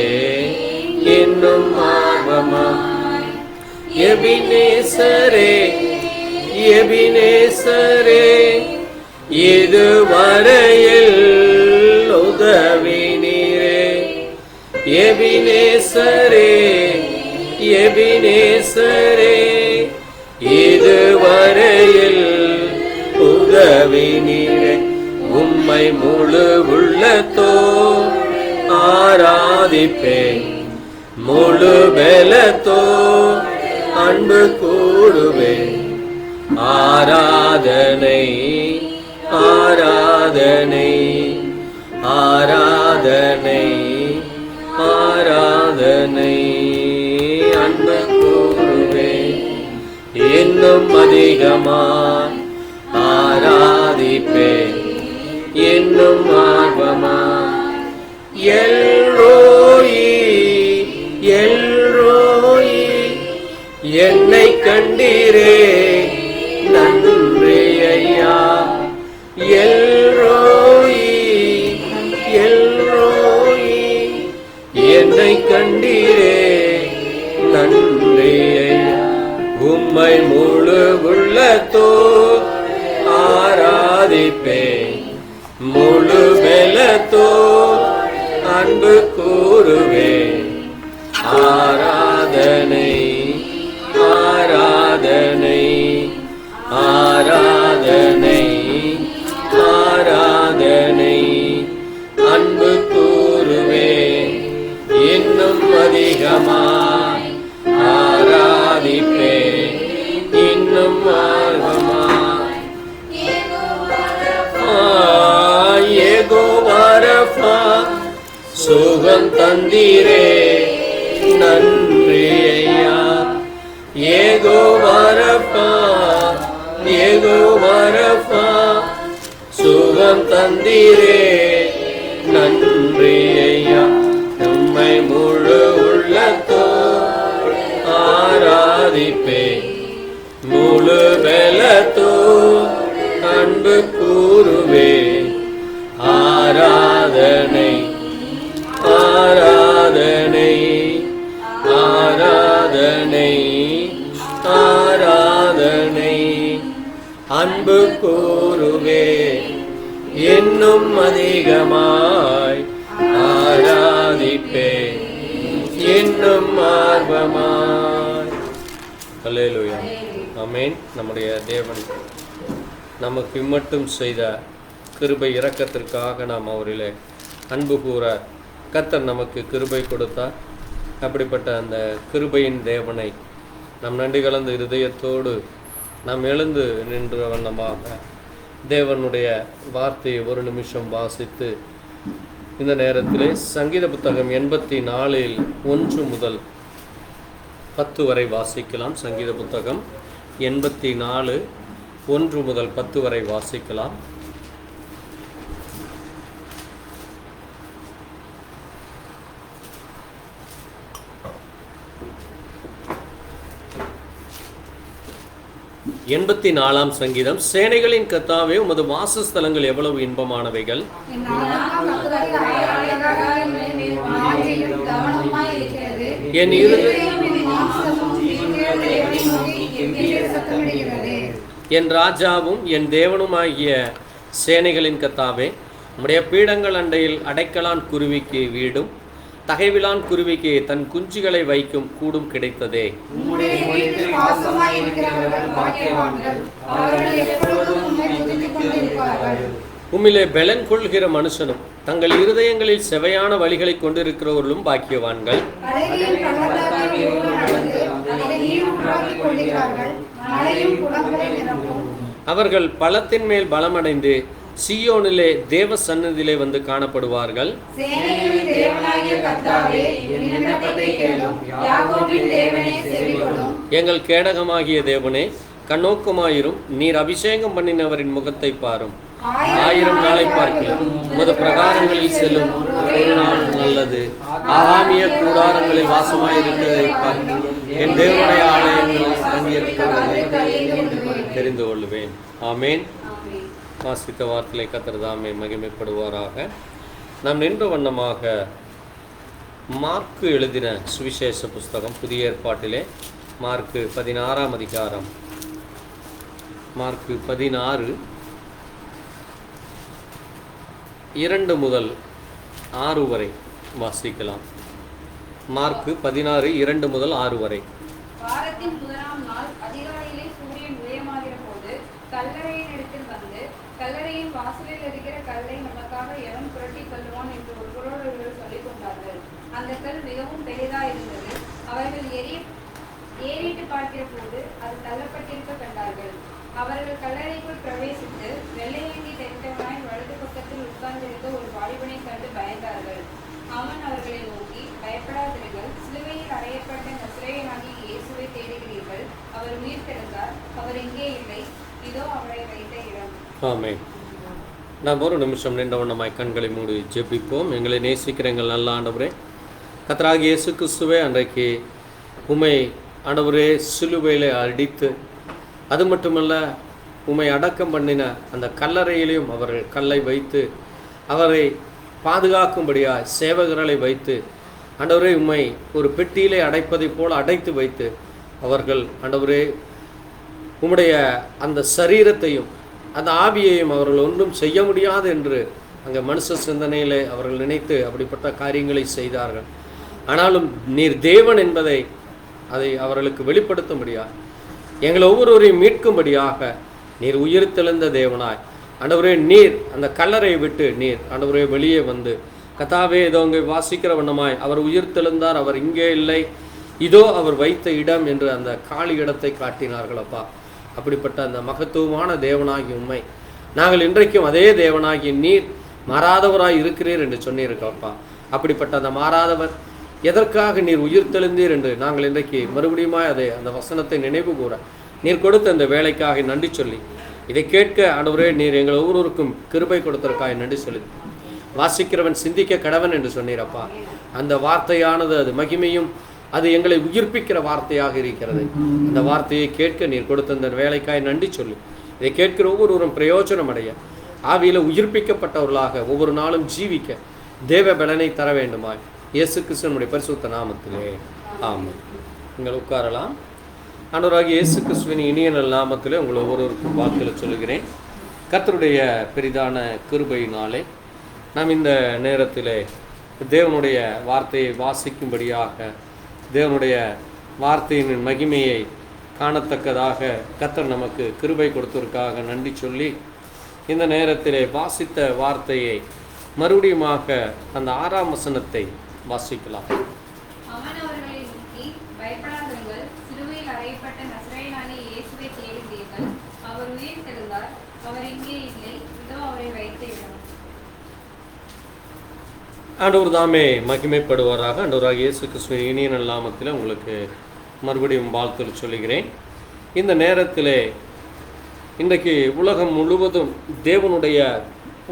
Speaker 1: இன்னும் ஆர்வமாய். எபினேசரே எபினேசரே இதுவரையில் உதவி நீரே. எபினேசரே எபினேசரே இதுவரையில் உதவி நீரே. உம்மை முழு உள்ளத்தோ ஆராதிப்பேன் முழு பலத்தோ அன்பு கூறுவேன். ஆராதனை ஆராதனை ஆராதனை ஆராதனை அன்பு கூறுவேன் இன்னும் அதிகமாய் ஆராதிப்பேன் இன்னும் ஆர்வமாய். எல்ரோயி எல்ரோயி என்னை கண்டீரே நன்றி ஐயா. எல்ரோயி எல்ரோயி என்னை கண்டீரே நன்றி ஐயா. உம்மை முழு உள்ளத்தோ ஆராதிப்பேன் முழு பலத்தோ அன்பு கூறுவேன். ஆராதனை ஆராதனை ஆராதனை ஆராதனை அன்பு கூறுவேன் இன்னும் அதிகமாய் ஆராதிப்பேன் இன்னும் ஆர்வமாய். யெகோவா ரஃபா சுகம் தந்தீரே நன்றி ஐயா. யெகோவா ரஃபா யெகோவா ரஃபா சுகம் தந்தீரே நன்றி ஐயா. உம்மை முழு உள்ளத்தோ ஆராதிப்பேன் முழு பலத்தோ அன்பு கூறுவேன். ஆராதனை ஆராதனை ஆராதனை ஆராதனை அன்பு கூறுவேன் இன்னும் அதிகமாய் ஆராதிப்பேன் இன்னும் ஆர்வமாய். அல்லேலூயா ஆமென். நம்முடைய தேவன் நமக்கு இம்மட்டும் செய்த கிருபை இரக்கத்திற்காக நாம் அவரிலே அன்பு கூற கர்த்தர் நமக்கு கிருபை கொடுத்தார். அப்படிப்பட்ட அந்த கிருபையின் தேவனை நம் நன்றி கலந்த இருதயத்தோடு நாம் எழுந்து நின்ற வண்ணமாக தேவனுடைய வார்த்தையை ஒரு நிமிஷம் வாசித்து இந்த நேரத்திலே சங்கீத புத்தகம் 84 1 முதல் 10 வரை வாசிக்கலாம். சங்கீத புத்தகம் 84 1 முதல் 10 வரை வாசிக்கலாம். எண்பத்தி 4ஆம் சங்கீதம். சேனைகளின் கர்த்தாவே உமது வாசஸ்தலங்கள் எவ்வளவு இன்பமானவைகள். என் என் ராஜாவும் என் தேவனுமாகிய சேனைகளின் கர்த்தாவே உம்முடைய பீடங்கள் அண்டையில் அடைக்கலான் குருவிக்கு வீடும் தகைவிலான் குருவிக்கு தன் குஞ்சுகளை வைக்கும் கூடும் கிடைத்ததே. உம்மிலே பெலன் கொள்கிற மனுஷனும் தங்கள் இருதயங்களில் செவையான வழிகளை கொண்டிருக்கிறவர்களும் பாக்கியவான்கள். அவர்கள் பலத்தின் மேல் பலமடைந்து சீயோனிலே தேவ சந்நிதியிலே வந்து காணப்படுவார்கள். எங்கள் கேடகமாகிய தேவனே கண்ணோக்கமாயிரும், நீர் அபிஷேகம் பண்ணினவரின் முகத்தை பாரும். 1000 நாளை பார்க்கலாம். உமது பிரகாரங்களில் செல்லும் ஒரு நாள் நல்லது. ஆகாமிய கூடாரங்களில் வாசமாயிருக்கிறதை பார்க்கலாம். என் தேவனுடைய ஆலயங்களில் தங்கியிருக்கிறதை தெரிந்து கொள்வேன். ஆமேன். வாசித்த வார்த்தையை கர்த்தர் தாமே மகிமைப்படுவாராக. நாம் நின்ற வண்ணமாக மார்க்கு எழுதின சுவிசேஷ புஸ்தகம் புதிய ஏற்பாட்டிலே மார்க்கு 16ஆம் அதிகாரம், மார்க்கு 16 2 முதல் 6 வரை வாசிக்கலாம். மார்க்கு 16 2 முதல் 6 வரை.
Speaker 2: வாரத்தின் முதலாம் நாள் அதிகாலையிலே சூரியன் உதயமாகிற போது கல்லறையின் இடத்தில் வந்து, கல்லறையின் வாசலில் இருக்கிற கல்லை நமக்காக எவன் புரட்டி கொள்ளுவான் என்று ஒருவரோடு சொல்லிக் கொண்டார்கள். அந்த கல் மிகவும் பெரிதாயிருந்தது. அவர்கள் ஏறிட்டு பார்க்கிற போது அது தள்ளப்பட்டிருக்க கண்டார்கள். அவர்கள் கல்லறைக்குள் பிரவேசித்து வெள்ளையங்கி தெரிந்தவனாய் வலது பக்கத்தில் உட்கார்ந்திருந்த ஒரு வாலிபனை கண்டு பயந்தார்கள். அவன் அவர்களை நோக்கி, பயப்படாதிருங்கள், சிலுவையில் அறையப்பட்ட நசரேயனாகிய இயேசுவை தேடுகிறீர்கள். அவர் உயிர் திறந்தார், அவர் எங்கே இல்லை, இதோ அவரை வைத்த இடம்.
Speaker 1: ஆமென். நாம் ஒரு நிமிஷம் நின்றவண்ணமாய் கண்களை மூடி ஜெபிப்போம். எங்களை நேசிக்கிற எங்கள் நல்ல ஆண்டவரே, கர்த்தராகிய இயேசு கிறிஸ்துவே, அன்றைக்கு உம்மை ஆண்டவரே சிலுவையில் அடித்து, அது மட்டுமல்ல உம்மை அடக்கம் பண்ணின அந்த கல்லறையிலையும் அவர்கள் கல்லை வைத்து அவரை பாதுகாக்கும்படியாக சேவகர்களை வைத்து ஆண்டவரே உம்மை ஒரு பெட்டியிலே அடைப்பதைப் போல் அடைத்து வைத்து அவர்கள் ஆண்டவரே உம்முடைய அந்த சரீரத்தையும் அந்த ஆவியையும் அவர்கள் ஒன்றும் செய்ய முடியாது என்று அங்கே மனுஷ சிந்தனையிலே அவர்கள் நினைத்து அப்படிப்பட்ட காரியங்களை செய்தார்கள். ஆனாலும் நீர் தேவன் என்பதை அதை அவர்களுக்கு வெளிப்படுத்தும்படியாக, எங்களை ஒவ்வொருவரையும் மீட்கும்படியாக நீர் உயிர்த்தெழுந்த தேவனாய் ஆண்டவரே, நீர் அந்த கல்லறையை விட்டு நீர் ஆண்டவரே வெளியே வந்து, கர்த்தாவே இதோ அங்கே வாசிக்கிற வண்ணமாய் அவர் உயிர்த்தெழுந்தார், அவர் இங்கே இல்லை, இதோ அவர் வைத்த இடம் என்று அந்த காலி இடத்தை காட்டினார்களப்பா. அப்படிப்பட்ட அந்த மகத்துவமான தேவனாகி உண்மை நாங்கள் இன்றைக்கும் அதே தேவனாகி நீர் மாறாதவராய் இருக்கிறீர் என்று சொன்னீர்களப்பா. அப்படிப்பட்ட அந்த மாறாதவர் எதற்காக நீர் உயிர்த்தெழுந்தீர் என்று நாங்கள் இன்றைக்கு மறுபடியும் அதை அந்த வசனத்தை நினைவு கூற நீர் கொடுத்த அந்த வேலைக்காக நன்றி சொல்லி, இதை கேட்க ஆண்டவரே நீர் எங்கள் ஒவ்வொருவருக்கும் கிருபை கொடுத்ததற்காக நன்றி சொல்லி, வாசிக்கிறவன் சிந்திக்க கடவன் என்று சொன்னீரப்பா. அந்த வார்த்தையானது அது மகிமையும் அது எங்களை உயிர்ப்பிக்கிற வார்த்தையாக இருக்கிறது. அந்த வார்த்தையை கேட்க நீர் கொடுத்த அந்த வேலைக்காய் நன்றி சொல்லி, இதை கேட்கிற ஒவ்வொருவரும் பிரயோஜனம் அடைய, ஆவியில் உயிர்ப்பிக்கப்பட்டவர்களாக ஒவ்வொரு நாளும் ஜீவிக்க தேவ பலனை தர வேண்டுமாய் இயேசு கிறிஸ்துவினுடைய பரிசுத்த நாமத்திலே ஆமென். நீங்கள் உட்காரலாம். ஆண்டவராகிய இயேசு கிறிஸ்துவின் இனிய நல் நாமத்திலே உங்களை ஒவ்வொருவருக்கும் வாழ்த்துக்களை சொல்கிறேன். கர்த்தருடைய பெரிதான கிருபையினாலே நாம் இந்த நேரத்திலே தேவனுடைய வார்த்தையை வாசிக்கும்படியாக, தேவனுடைய வார்த்தையின் மகிமையை காணத்தக்கதாக கர்த்தர் நமக்கு கிருபை கொடுத்ததற்காக நன்றி சொல்லி, இந்த நேரத்திலே வாசித்த வார்த்தையை மறுபடியுமாக அந்த 6ஆம் வசனத்தை வாசிக்கலாம்.
Speaker 2: அவன் அவர்களை நோக்கி, பயப்படாதிருங்கள், சிலுவையில் அறையப்பட்ட நசரேயனாகிய இயேசுவை தேடுகிறீர்கள். அவர் உயிர் தெழுந்தார், அவர் எங்கே இல்லை, இதோ அவரை வைத்த இடம்.
Speaker 1: ஆண்டவர் தாமே மகிமைப்படுவாராக. ஆண்டவராகிய இயேசு கிறிஸ்துவின் இனிய நல் நாமத்தில் உங்களுக்கு மறுபடியும் வாழ்த்துக்கள் சொல்லுகிறேன். இந்த நேரத்திலே இன்றைக்கு உலகம் முழுவதும் தேவனுடைய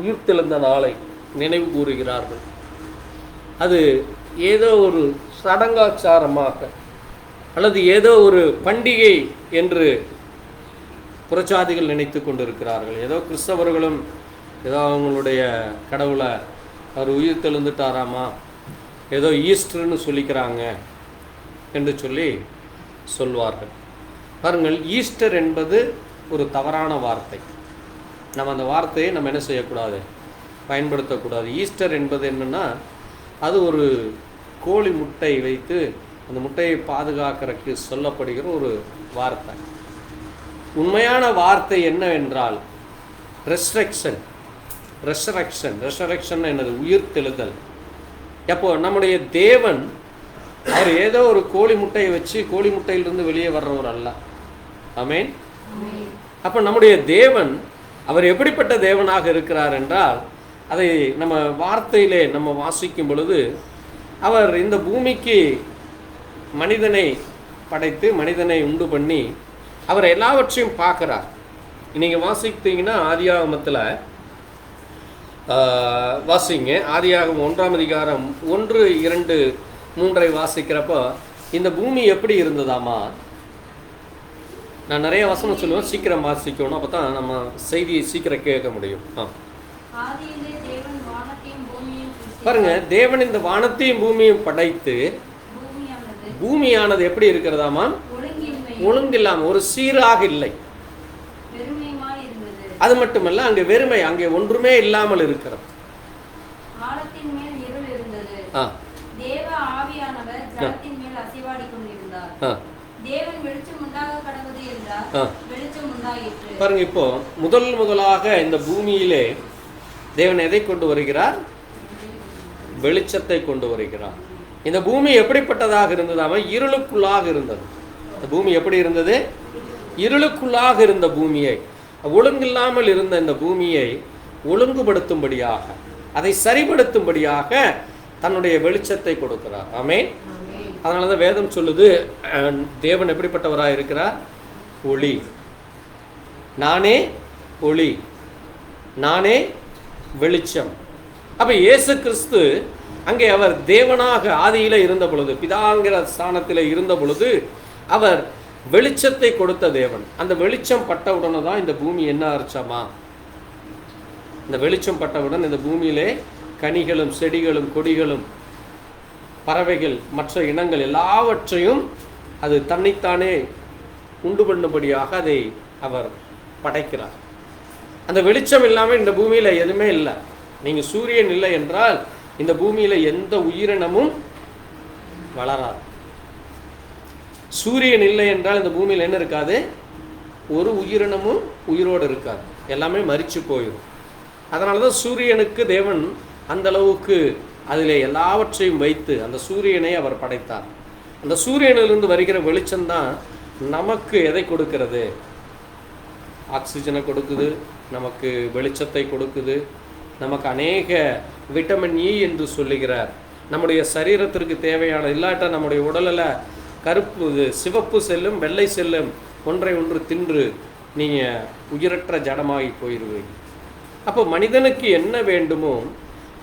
Speaker 1: உயிர்த்தெழுந்த நாளை நினைவு கூறுகிறார்கள். அது ஏதோ ஒரு சடங்காச்சாரமாக அல்லது ஏதோ ஒரு பண்டிகை என்று புறச்சாதிகள் நினைத்து கொண்டிருக்கிறார்கள். ஏதோ கிறிஸ்தவர்களும் ஏதோ அவங்களுடைய கடவுளை அவர் உயிர்த்தெழுந்துட்டாராமா, ஏதோ ஈஸ்டர்னு சொல்லிக்கிறாங்க என்று சொல்லி சொல்வார்கள். பாருங்கள், ஈஸ்டர் என்பது ஒரு தவறான வார்த்தை. நம்ம அந்த வார்த்தையை நம்ம என்ன செய்யக்கூடாது, பயன்படுத்தக்கூடாது. ஈஸ்டர் என்பது என்னென்னா, அது ஒரு கோழி முட்டை வைத்து அந்த முட்டையை பாதுகாக்கிறதுக்கு சொல்லப்படுகிற ஒரு வார்த்தை. உண்மையான வார்த்தை என்னவென்றால் ரெஸ்ட்ரக்ஷன். ரெசரக்ஷன் என்னது, உயிர்த்தெழுதல். எப்போ நம்முடைய தேவன் அவர் ஏதோ ஒரு கோழி முட்டையை வச்சு கோழி முட்டையிலிருந்து வெளியே வர்றவர் அல்ல. ஆமென். அப்போ நம்முடைய தேவன் அவர் எப்படிப்பட்ட தேவனாக இருக்கிறார் என்றால், அதை நம்ம வார்த்தையிலே நம்ம வாசிக்கும் பொழுது, அவர் இந்த பூமிக்கு மனிதனை படைத்து மனிதனை உண்டு பண்ணி அவர் எல்லாவற்றையும் பார்க்குறார். நீங்கள் வாசித்தீங்கன்னா ஆதியாகமத்தில் வாசிங்க. ஆதியாகமம் 1ஆம் அதிகாரம் 1, 2, 3 வாசிக்கிறப்போ இந்த பூமி எப்படி இருந்ததாமா? நான் நிறைய வசனம் சொல்லுவேன், சீக்கிரம் வாசிக்கணும், அப்போ தான் நம்ம செய்தியை சீக்கிரம் கேட்க முடியும். பாருங்க, தேவன் இந்த வானத்தையும் பூமியும் படைத்து பூமியானது எப்படி இருக்கிறதாமா? ஒழுங்கில்லாம, ஒரு சீராக இல்லை. அது மட்டுமல்ல, அங்கே வெறுமை, அங்கே ஒன்றுமே இல்லாமல் இருக்கிறது. பாருங்க, இப்போ முதலாக இந்த பூமியிலே தேவன் எதை கொண்டு வருகிறார்? வெளிச்சத்தை கொண்டு வருகிறார். இந்த பூமி எப்படிப்பட்டதாக இருந்ததாம? இருளுக்குள்ளாக இருந்தது. இந்த பூமி எப்படி இருந்தது? இருளுக்குள்ளாக இருந்த பூமியை, ஒழுங்கில்லாமல் இருந்த இந்த பூமியை ஒழுங்குபடுத்தும்படியாக, அதை சரிபடுத்தும்படியாக தன்னுடைய வெளிச்சத்தை கொடுக்கிறார். ஆமென். அதனாலதான் வேதம் சொல்லுது, தேவன் எப்படிப்பட்டவராக இருக்கிறார்? ஒளி. நானே ஒளி, நானே வெளிச்சம். அப்ப இயேசு கிறிஸ்து அங்கே அவர் தேவனாக ஆதியில இருந்த பொழுது, பிதாங்கிற ஸ்தானத்தில் இருந்த பொழுது அவர் வெளிச்சத்தை கொடுத்த தேவன். அந்த வெளிச்சம் பட்டவுடனே தான் இந்த பூமி என்ன ஆரம்பிச்சாமா? இந்த வெளிச்சம் பட்டவுடன் இந்த பூமியிலே கனிகளும் செடிகளும் கொடிகளும் பறவைகள் மற்ற இனங்கள் எல்லாவற்றையும் அது தன்னைத்தானே உண்டு பண்ணும்படியாக அதை அவர் படைக்கிறார். அந்த வெளிச்சம் இல்லாமல் இந்த பூமியில் எதுவுமே இல்லை. நீங்கள் சூரியன் இல்லை என்றால் இந்த பூமியில் எந்த உயிரினமும் வளராது. சூரியன் இல்லை என்றால் இந்த பூமியில் என்ன இருக்காது? ஒரு உயிரினமும் உயிரோடு இருக்காது, எல்லாமே மரிச்சு போயிடும். அதனால தான் சூரியனுக்கு தேவன் அந்த அளவுக்கு அதில் எல்லாவற்றையும் வைத்து அந்த சூரியனை அவர் படைத்தார். அந்த சூரியனிலிருந்து வருகிற வெளிச்சம்தான் நமக்கு எதை கொடுக்கிறது? ஆக்சிஜனை கொடுக்குது, நமக்கு வெளிச்சத்தை கொடுக்குது, நமக்கு அநேக விட்டமின் இ என்று சொல்லுகிறார். நம்முடைய சரீரத்திற்கு தேவையான, இல்லாட்டா நம்முடைய உடலில் கருப்பு சிவப்பு செல்லும் வெள்ளை செல்லும் ஒன்றை ஒன்று தின்று நீங்கள் உயிரற்ற ஜடமாகி போயிடுவீங்க. அப்போ மனிதனுக்கு என்ன வேண்டுமோ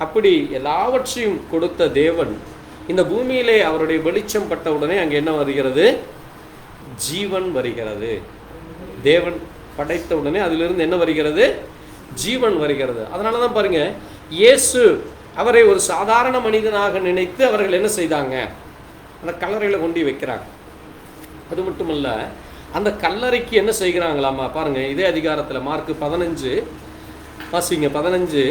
Speaker 1: அப்படி எல்லாவற்றையும் கொடுத்த தேவன் இந்த பூமியிலே அவருடைய வெளிச்சம் பட்ட உடனே அங்கே என்ன வருகிறது? ஜீவன் வருகிறது. தேவன் படைத்த உடனே அதிலிருந்து என்ன வருகிறது? ஜீவன் வருகிறது. அதனால தான் பாருங்க, இயேசு அவரை ஒரு சாதாரண மனிதனாக நினைத்து அவர்கள் என்ன செய்தாங்க? அந்த கல்லறையில் கொண்டு வைக்கிறாங்க. அது மட்டுமல்ல, அந்த கல்லறைக்கு என்ன செய்கிறாங்களாமா பாருங்க, இதே அதிகாரத்தில் மார்க் 15 வாசிங்க. 15:46,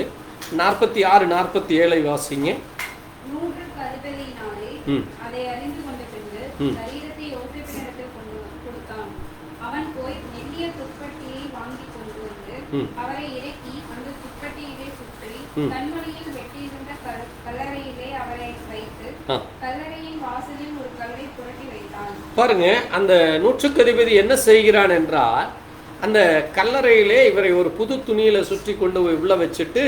Speaker 1: 47 வாசிங்க.
Speaker 2: அவரை இறக்கி அந்த துப்பட்டியிலே சுற்றி கண்மணியில் வெட்டியிருந்த கல்லறையிலே அவரை வைத்து கல்லறையின் வாசலில் ஒரு கல்லை புரட்டி வைத்தான்.
Speaker 1: பாருங்க, அந்த நூற்றுக்கு அதிபதி என்ன செய்கிறான் என்றால், அந்த கல்லறையிலே இவரை ஒரு புது துணியில சுற்றி கொண்டு போய் உள்ள வச்சுட்டு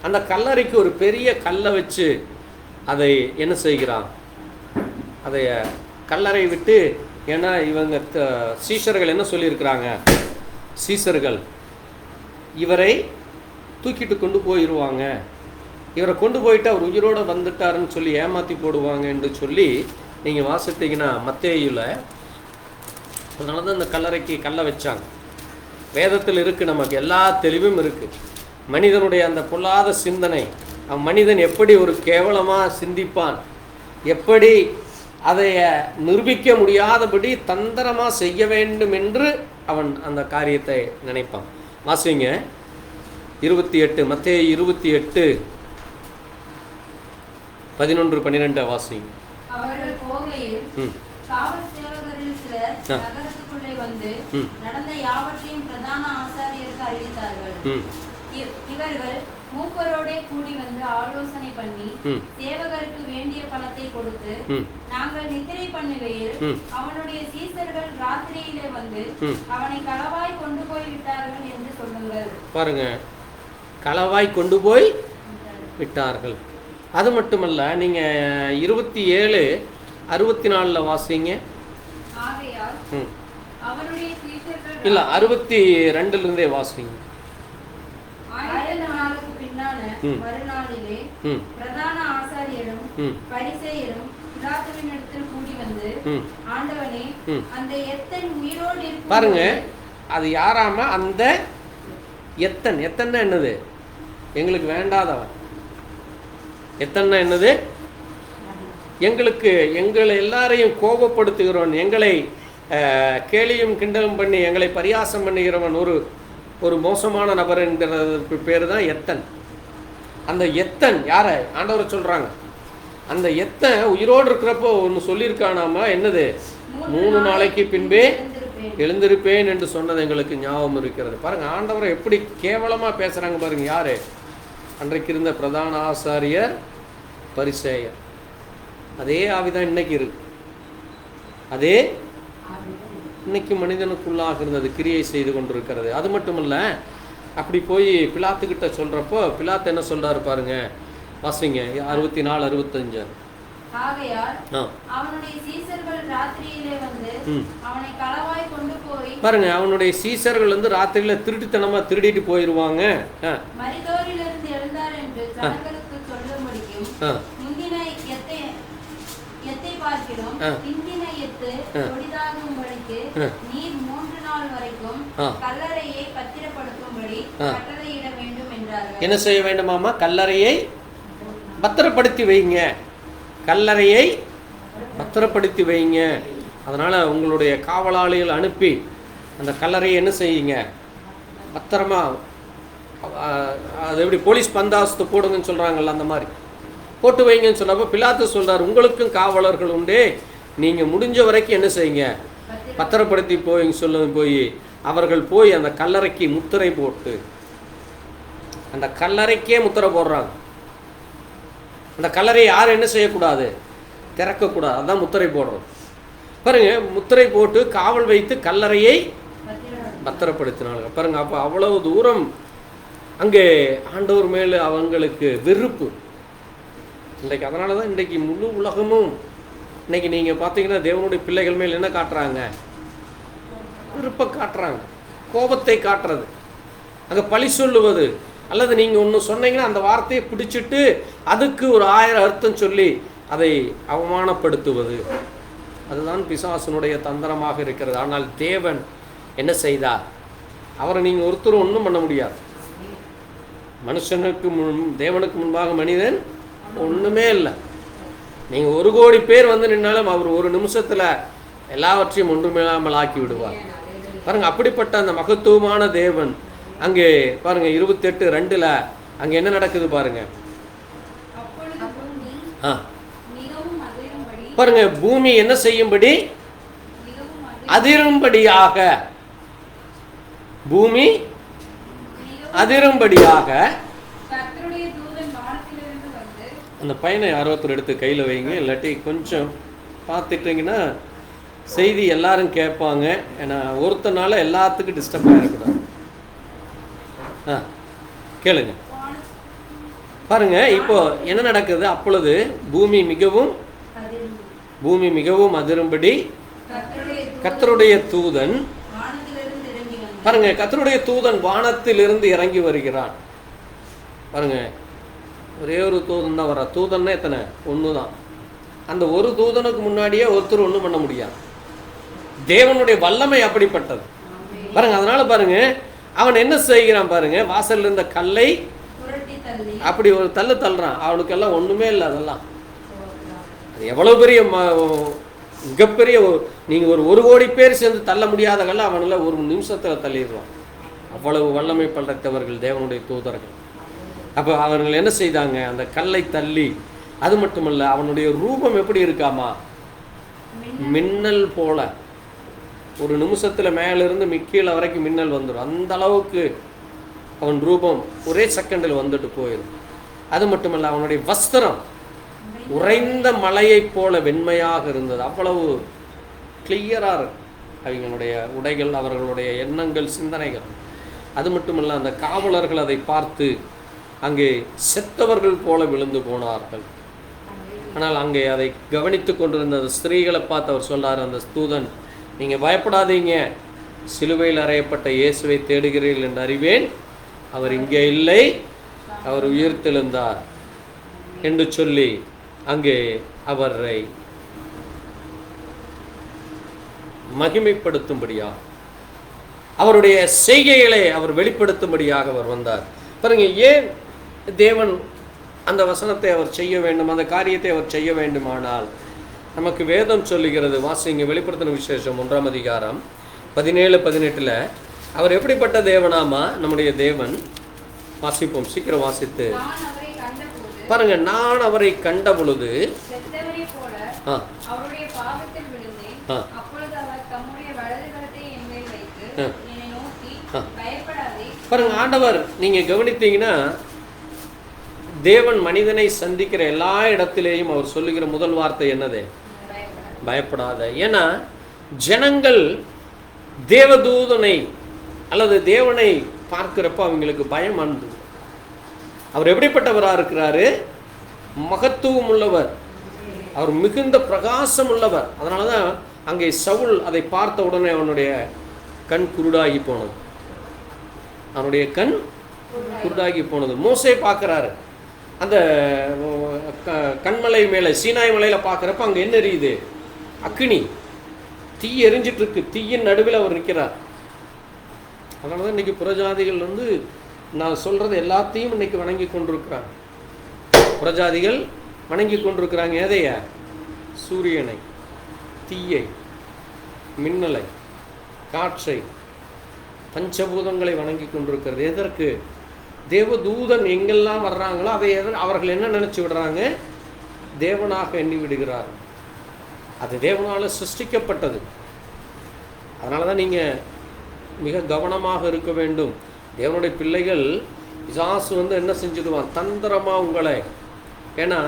Speaker 1: அந்த கல்லறைக்கு ஒரு பெரிய கல்லை வச்சு அதை என்ன செய்கிறான்? அதை கல்லறை விட்டு, ஏன்னா இவங்க சீஷர்கள் என்ன சொல்லியிருக்கிறாங்க? சீஷர்கள் இவரை தூக்கிட்டு கொண்டு போயிடுவாங்க, இவரை கொண்டு போயிட்டு அவர் உயிரோடு வந்துட்டாருன்னு சொல்லி ஏமாற்றி போடுவாங்க என்று சொல்லி நீங்கள் வாசித்தீங்கன்னா மத்தேயுல. அதனால தான் இந்த கல்லறைக்கு கல்லை வச்சாங்க. வேதத்தில் இருக்குது, நமக்கு எல்லா தெளிவும் இருக்குது. மனிதனுடைய அந்த பொல்லாத சிந்தனை, மனிதன் எப்படி ஒரு கேவலமாக சிந்திப்பான், எப்படி அதை நிரூபிக்க முடியாதபடி தந்திரமாக செய்ய வேண்டும் என்று அவன் அந்த காரியத்தை நினைப்பான். வாசிங்க 28, மத்தேயு 28 11-12 வாசிங்க.
Speaker 3: அவர்கள் போகையில் காவல் சேவகரில் சிலர் நகரத்துக்குள்ளே வந்து நடந்த யாவற்றையும் பிரதான ஆசாரியருக்கு அறிவித்தார்கள். இவர்கள் மூப்பரோடே கூடி வந்து ஆலோசனை பண்ணி சேவகருக்கு வேண்டிய பணத்தை கொடுத்து, நாங்கள் நித்திரை பண்ணுகையில் அவனுடைய சீசர்கள் ராத்திரியிலே வந்து அவனை களவாய் கொண்டு போய் விட்டார்கள் என்று சொல்லுங்கள்.
Speaker 1: பாருங்க, களவாய் கொண்டு போய் விட்டார்கள். அது மட்டுமல்ல, நீங்க 27:64 வாசிங்க. இல்ல 62 வாசிங்க.
Speaker 3: 1000 நாளுக்கு பின்னால மறுநாளிலே பிரதான ஆசாரியரும் பரிசேயரும் பிலாத்துவினிடத்தில் கூடி வந்து, ஆண்டவனே, அந்த எத்தன் உயிரோடு இருக்கும்.
Speaker 1: பாருங்க, அது யாராம அந்த எத்தன். எத்தன்னா என்னது? எங்களுக்கு வேண்டாதவன். எத்தன்னா என்னது? எங்களை எல்லாரையும் கோபப்படுத்துகிறவன், எங்களை கேலியும் கிண்டலும் பண்ணி எங்களை பரியாசம் பண்ணுகிறவன் ஒரு மோசமான நபர் என்கிறதுக்கு பேர் தான் எத்தன். அந்த எத்தன் யாரை ஆண்டவர் சொல்றாங்க? அந்த எத்தன் உயிரோடு இருக்கிறப்போ ஒன்று சொல்லியிருக்கானாமா, என்னது? 3 நாளைக்கு பின்பே எழுந்திருப்பேன் என்று சொன்னது எங்களுக்கு ஞாபகம் இருக்கிறது. பாருங்க, ஆண்டவரை எப்படி கேவலமா பேசுறாங்க பாருங்க. யாரு? அன்றைக்கு இருந்த பிரதான ஆசாரியர், பரிசேயர். அதே ஆவிதான் இன்னைக்கு இருக்கு. அதே இன்னைக்கு மனிதனுக்குள்ளாக இருந்தது கிரியை செய்து கொண்டிருக்கிறது. அது மட்டுமல்ல, அப்படி போய் பிலாத்துக்கிட்ட சொல்றப்போ பிலாத்து என்ன சொல்றாரு பாருங்க, வாசிங்க 64, 65.
Speaker 3: ஆகையால் அவனுடைய சீசர்கள் ராத்திரியிலே வந்து அவனை களவாய் கொண்டு போய்,
Speaker 1: பாருங்க, அவனுடைய சீசர்கள் வந்து ராத்திரியில திருட்டுத்தனமா திருடிட்டு போயிருவாங்க.
Speaker 3: மரித்தோரிலிருந்து எழுந்தார் என்று ஜனங்களுக்கு சொல்லும்படிக்கும், முந்தின எத்தை பார்க்கிறோம் பிந்தின எத்து கொடிதாகும்படிக்கு நீர் 3 நாள் வரைக்கும் கல்லறையை பத்திரப்படுத்தும்படி கட்டளையிட வேண்டும் என்றார்கள்.
Speaker 1: என்ன செய்ய வேண்டுமாமா? கல்லறையை பத்திரப்படுத்தி வைங்க. கல்லறையை பத்திரப்படுத்தி வைங்க. அதனால உங்களுடைய காவலாளிகள் அனுப்பி அந்த கல்லறையை என்ன செய்யுங்க? பத்திரமா, அது எப்படி போலீஸ் பந்தாஸ்து போடுங்கன்னு சொல்றாங்கல்ல, அந்த மாதிரி போட்டு வைங்கன்னு சொன்னப்போ பிலாத்து சொல்றாரு, உங்களுக்கும் காவலர்கள் உண்டே, நீங்க முடிஞ்ச வரைக்கும் என்ன செய்யுங்க? பத்திரப்படுத்தி போய் அவர்கள் போய் அந்த கல்லறைக்கு முத்திரை போட்டு, அந்த கல்லறைக்கே முத்திரை போடுறாங்க. அந்த கல்லறை யாரும் என்ன செய்யக்கூடாது? திறக்கக்கூடாது. அதான் முத்திரை போடுறது. பாருங்க, முத்திரை போட்டு காவல் வைத்து கல்லறையை பத்திரப்படுத்தினாங்க. பாருங்க, அப்போ அவ்வளவு தூரம் அங்கே ஆண்டவர் மேலே அவங்களுக்கு வெறுப்பு இன்றைக்கு. அதனால தான் இன்றைக்கு முழு உலகமும் இன்னைக்கு நீங்கள் பார்த்தீங்கன்னா தேவனுடைய பிள்ளைகள் மேல் என்ன காட்டுறாங்க? வெறுப்பை காட்டுறாங்க, கோபத்தை காட்டுறது, அங்கே பழி சொல்லுவது, அல்லது நீங்கள் ஒன்று சொன்னீங்கன்னா அந்த வார்த்தையை பிடிச்சிட்டு அதுக்கு ஒரு 1000 அர்த்தம் சொல்லி அதை அவமானப்படுத்துவது. அதுதான் பிசாசனுடைய தந்திரமாக இருக்கிறது. ஆனால் தேவன் என்ன செய்தார்? அவரை நீங்கள் ஒருத்தரும் ஒன்றும் பண்ண முடியாது. மனுஷனுக்கு தேவனுக்கு முன்பாக மனிதன் ஒன்றுமே இல்லை. நீங்கள் 1 கோடி பேர் வந்து நின்னாலும் அவர் ஒரு நிமிஷத்தில் எல்லாவற்றையும் ஒன்றுமில்லாமல் ஆக்கி விடுவார். பாருங்க, அப்படிப்பட்ட அந்த மகத்துவமான தேவன் அங்கே பாருங்க 28:2 அங்கே என்ன நடக்குது பாருங்க. பாருங்க, பூமி என்ன செய்யும்படி? அதிரும்படியாக. பூமி அதிரும்படியாக. அந்த பையனை யாரோத்தர் எடுத்து கையில் வைங்க, இல்லாட்டி கொஞ்சம் பார்த்துட்டிங்கன்னா செய்தி எல்லாரும் கேட்பாங்க. ஏன்னா ஒருத்தனால எல்லாத்துக்கும் டிஸ்டர்ப் ஆகிடக்கூடாது. கேளுங்க. பாருங்க, இப்போ என்ன நடக்குது? அப்பொழுது பூமி மிகவும் அதிரும்படி கர்த்தருடைய தூதன், பாருங்க, கர்த்தருடைய தூதன் வானத்திலிருந்து இறங்கி வருகிறான். பாருங்க, ஒரே ஒரு தூதன் தான் வர. தூதன்னா எத்தனை? 1 தான். அந்த ஒரு தூதனுக்கு முன்னாடியே ஒருத்தர் ஒன்றும் பண்ண முடியாது. தேவனுடைய வல்லமை அப்படிப்பட்டது. பாருங்க, அதனால பாருங்க, அவன் என்ன செய்கிறான் பாருங்க, வாசல்ல இருந்த கல்லை அப்படி ஒரு தள்ளுறான். அவனுக்கெல்லாம் ஒண்ணுமே இல்லை. அதெல்லாம் அது எவ்வளவு பெரிய மிகப்பெரிய, நீங்க ஒரு கோடி பேர் சேர்ந்து தள்ள முடியாத கல்ல அவனால ஒரு நிமிஷத்துல தள்ளிடுவான். அவ்வளவு வல்லமை படைத்தவர்கள் தேவனுடைய தூதர்கள். அப்போ அவர்கள் என்ன செய்தாங்க? அந்த கல்லை தள்ளி, அது மட்டுமல்ல, அவனுடைய ரூபம் எப்படி இருக்காமா? மின்னல் போல. ஒரு நிமிஷத்துல மேலிருந்து கீழே வரைக்கும் மின்னல் வந்துடும். அந்த அளவுக்கு அவன் ரூபம் ஒரே செகண்டில் வந்துட்டு போயிடும். அது மட்டுமல்ல, அவனுடைய வஸ்திரம் உறைந்த மலையை போல வெண்மையாக இருந்தது. அவ்வளவு கிளியரா இருக்கு அவங்களுடைய உடைகள், அவர்களுடைய எண்ணங்கள், சிந்தனைகள். அது மட்டுமல்ல, அந்த காவலர்கள் அதை பார்த்து அங்கே செத்தவர்கள் போல விழுந்து போனார்கள். ஆனால் அங்கே அதை கவனித்து கொண்டிருந்த அந்த ஸ்திரீகளை பார்த்து அவர் சொன்னார், அந்த தூதன், நீங்க பயப்படாதீங்க, சிலுவையில் அறையப்பட்ட இயேசுவை தேடுகிறீர்கள் என்று அறிவேன், அவர் இங்கே இல்லை, அவர் உயிர்த்தெழுந்தார் என்று சொல்லி அங்கே அவரை மகிமைப்படுத்தும்படியா, அவருடைய செய்கைகளை அவர் வெளிப்படுத்தும்படியாக அவர் வந்தார். பாருங்க, ஏன் தேவன் அந்த வசனத்தை அவர் செய்ய வேண்டும், அந்த காரியத்தை அவர் செய்ய வேண்டுமானால் நமக்கு வேதம் சொல்லுகிறது. வாசிங்க, வெளிப்படுத்தின விசேஷம் 1ஆம் அதிகாரம் 17-18. அவர் எப்படிப்பட்ட தேவனாமா நம்முடைய தேவன்? வாசிப்போம், சீக்கிரம் வாசித்து பாருங்க. நான் அவரை கண்ட பொழுது பாருங்க, ஆண்டவர் நீங்க கவனித்தீங்கன்னா தேவன் மனிதனை சந்திக்கிற எல்லா இடத்திலேயும் அவர் சொல்லுகிற முதல் வார்த்தை என்னது? பயப்படாத. ஏன்னா ஜனங்கள் தேவதூதனை அல்லது தேவனை பார்க்கிறப்ப அவங்களுக்கு பயம் அன்பு. அவர் எப்படிப்பட்டவராக இருக்கிறாரு? மகத்துவம் உள்ளவர், அவர் மிகுந்த பிரகாசம் உள்ளவர். அதனால தான் அங்கே சவுல் அதை பார்த்த உடனே அவனுடைய கண் குருடாகி போனது. அவனுடைய கண் குருடாகி போனது. மோசே பார்க்குறாரு, அந்த கண்மலை மேலே, சீனாய் மலையில் பார்க்குறப்ப அங்கே என்ன எரியுது? அக்னி, தீ எரிஞ்சிட்டு இருக்கு. தீயின் நடுவில் அவர் நிற்கிறார். அதனால தான் இன்றைக்கி புறஜாதிகள் நான் சொல்கிறது எல்லாத்தையும் இன்றைக்கி வணங்கி கொண்டிருக்கிறாங்க. புறஜாதிகள் வணங்கி கொண்டிருக்கிறாங்க எதைய? சூரியனை, தீயை, மின்னலை, காற்றை, பஞ்சபூதங்களை வணங்கி கொண்டிருக்கிறது. எதற்கு? தேவதூதன் எங்கெல்லாம் வர்றாங்களோ அதை அவர்கள் என்ன நினச்சி விடுறாங்க? தேவனாக எண்ணி விடுகிறார். அது தேவனால் சிருஷ்டிக்கப்பட்டது. அதனால தான் நீங்கள் மிக கவனமாக இருக்க வேண்டும். தேவனுடைய பிள்ளைகள், பிசாசு என்ன செஞ்சுடுவான்? தந்திரமாக உங்களை. ஏன்னா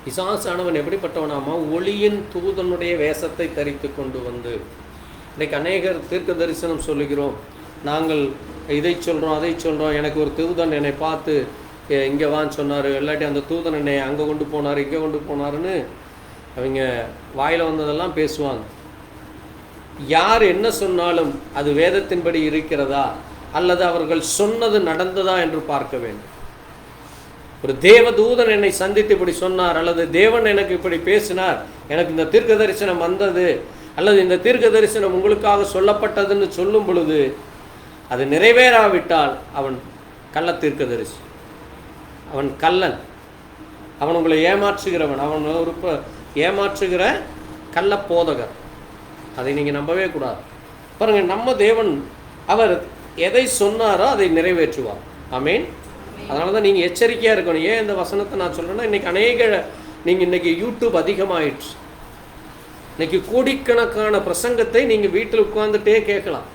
Speaker 1: பிசாசு ஆனவன் எப்படிப்பட்டவனாமா? ஒளியின் தூதனுடைய வேஷத்தை தரித்து கொண்டு வந்து, இன்றைக்கு அநேகர் தீர்க்க தரிசனம் சொல்லுகிறோம், நாங்கள் இதை சொல்கிறோம் அதை சொல்கிறோம், எனக்கு ஒரு தூதன் என்னை பார்த்து இங்கே வான்னு சொன்னார், இல்லாட்டி அந்த தூதன் என்னை அங்கே கொண்டு போனார் இங்கே கொண்டு போனாருன்னு அவங்க வாயில் வந்ததெல்லாம் பேசுவாங்க. யார் என்ன சொன்னாலும் அது வேதத்தின்படி இருக்கிறதா அல்லது அவர்கள் சொன்னது நடந்ததா என்று பார்க்க வேண்டும். ஒரு தேவதூதன் என்னை சந்தித்து இப்படி சொன்னார், அல்லது தேவன் எனக்கு இப்படி பேசினார், எனக்கு இந்த தீர்க்க தரிசனம் வந்தது, அல்லது இந்த தீர்க்க தரிசனம் உங்களுக்காக சொல்லப்பட்டதுன்னு சொல்லும் பொழுது அது நிறைவேறாவிட்டால் அவன் கள்ள தீர்க்கதரிசி, அவன் கள்ளன், அவன் உங்களை ஏமாற்றுகிறவன், அவன் ஒரு ஏமாற்றுகிற கள்ள போதகர். அதை நீங்கள் நம்பவே கூடாது. பாருங்கள், நம்ம தேவன் அவர் எதை சொன்னாரோ அதை நிறைவேற்றுவார். ஆமேன். அதனால தான் நீங்கள் எச்சரிக்கையாக இருக்கணும். ஏன் இந்த வசனத்தை நான் சொல்கிறேன்னா, இன்றைக்கி நீங்கள் இன்றைக்கி யூடியூப் அதிகமாகிடுச்சு. இன்றைக்கி கோடிக்கணக்கான பிரசங்கத்தை நீங்கள் வீட்டில் உட்கார்ந்துட்டே கேட்கலாம்.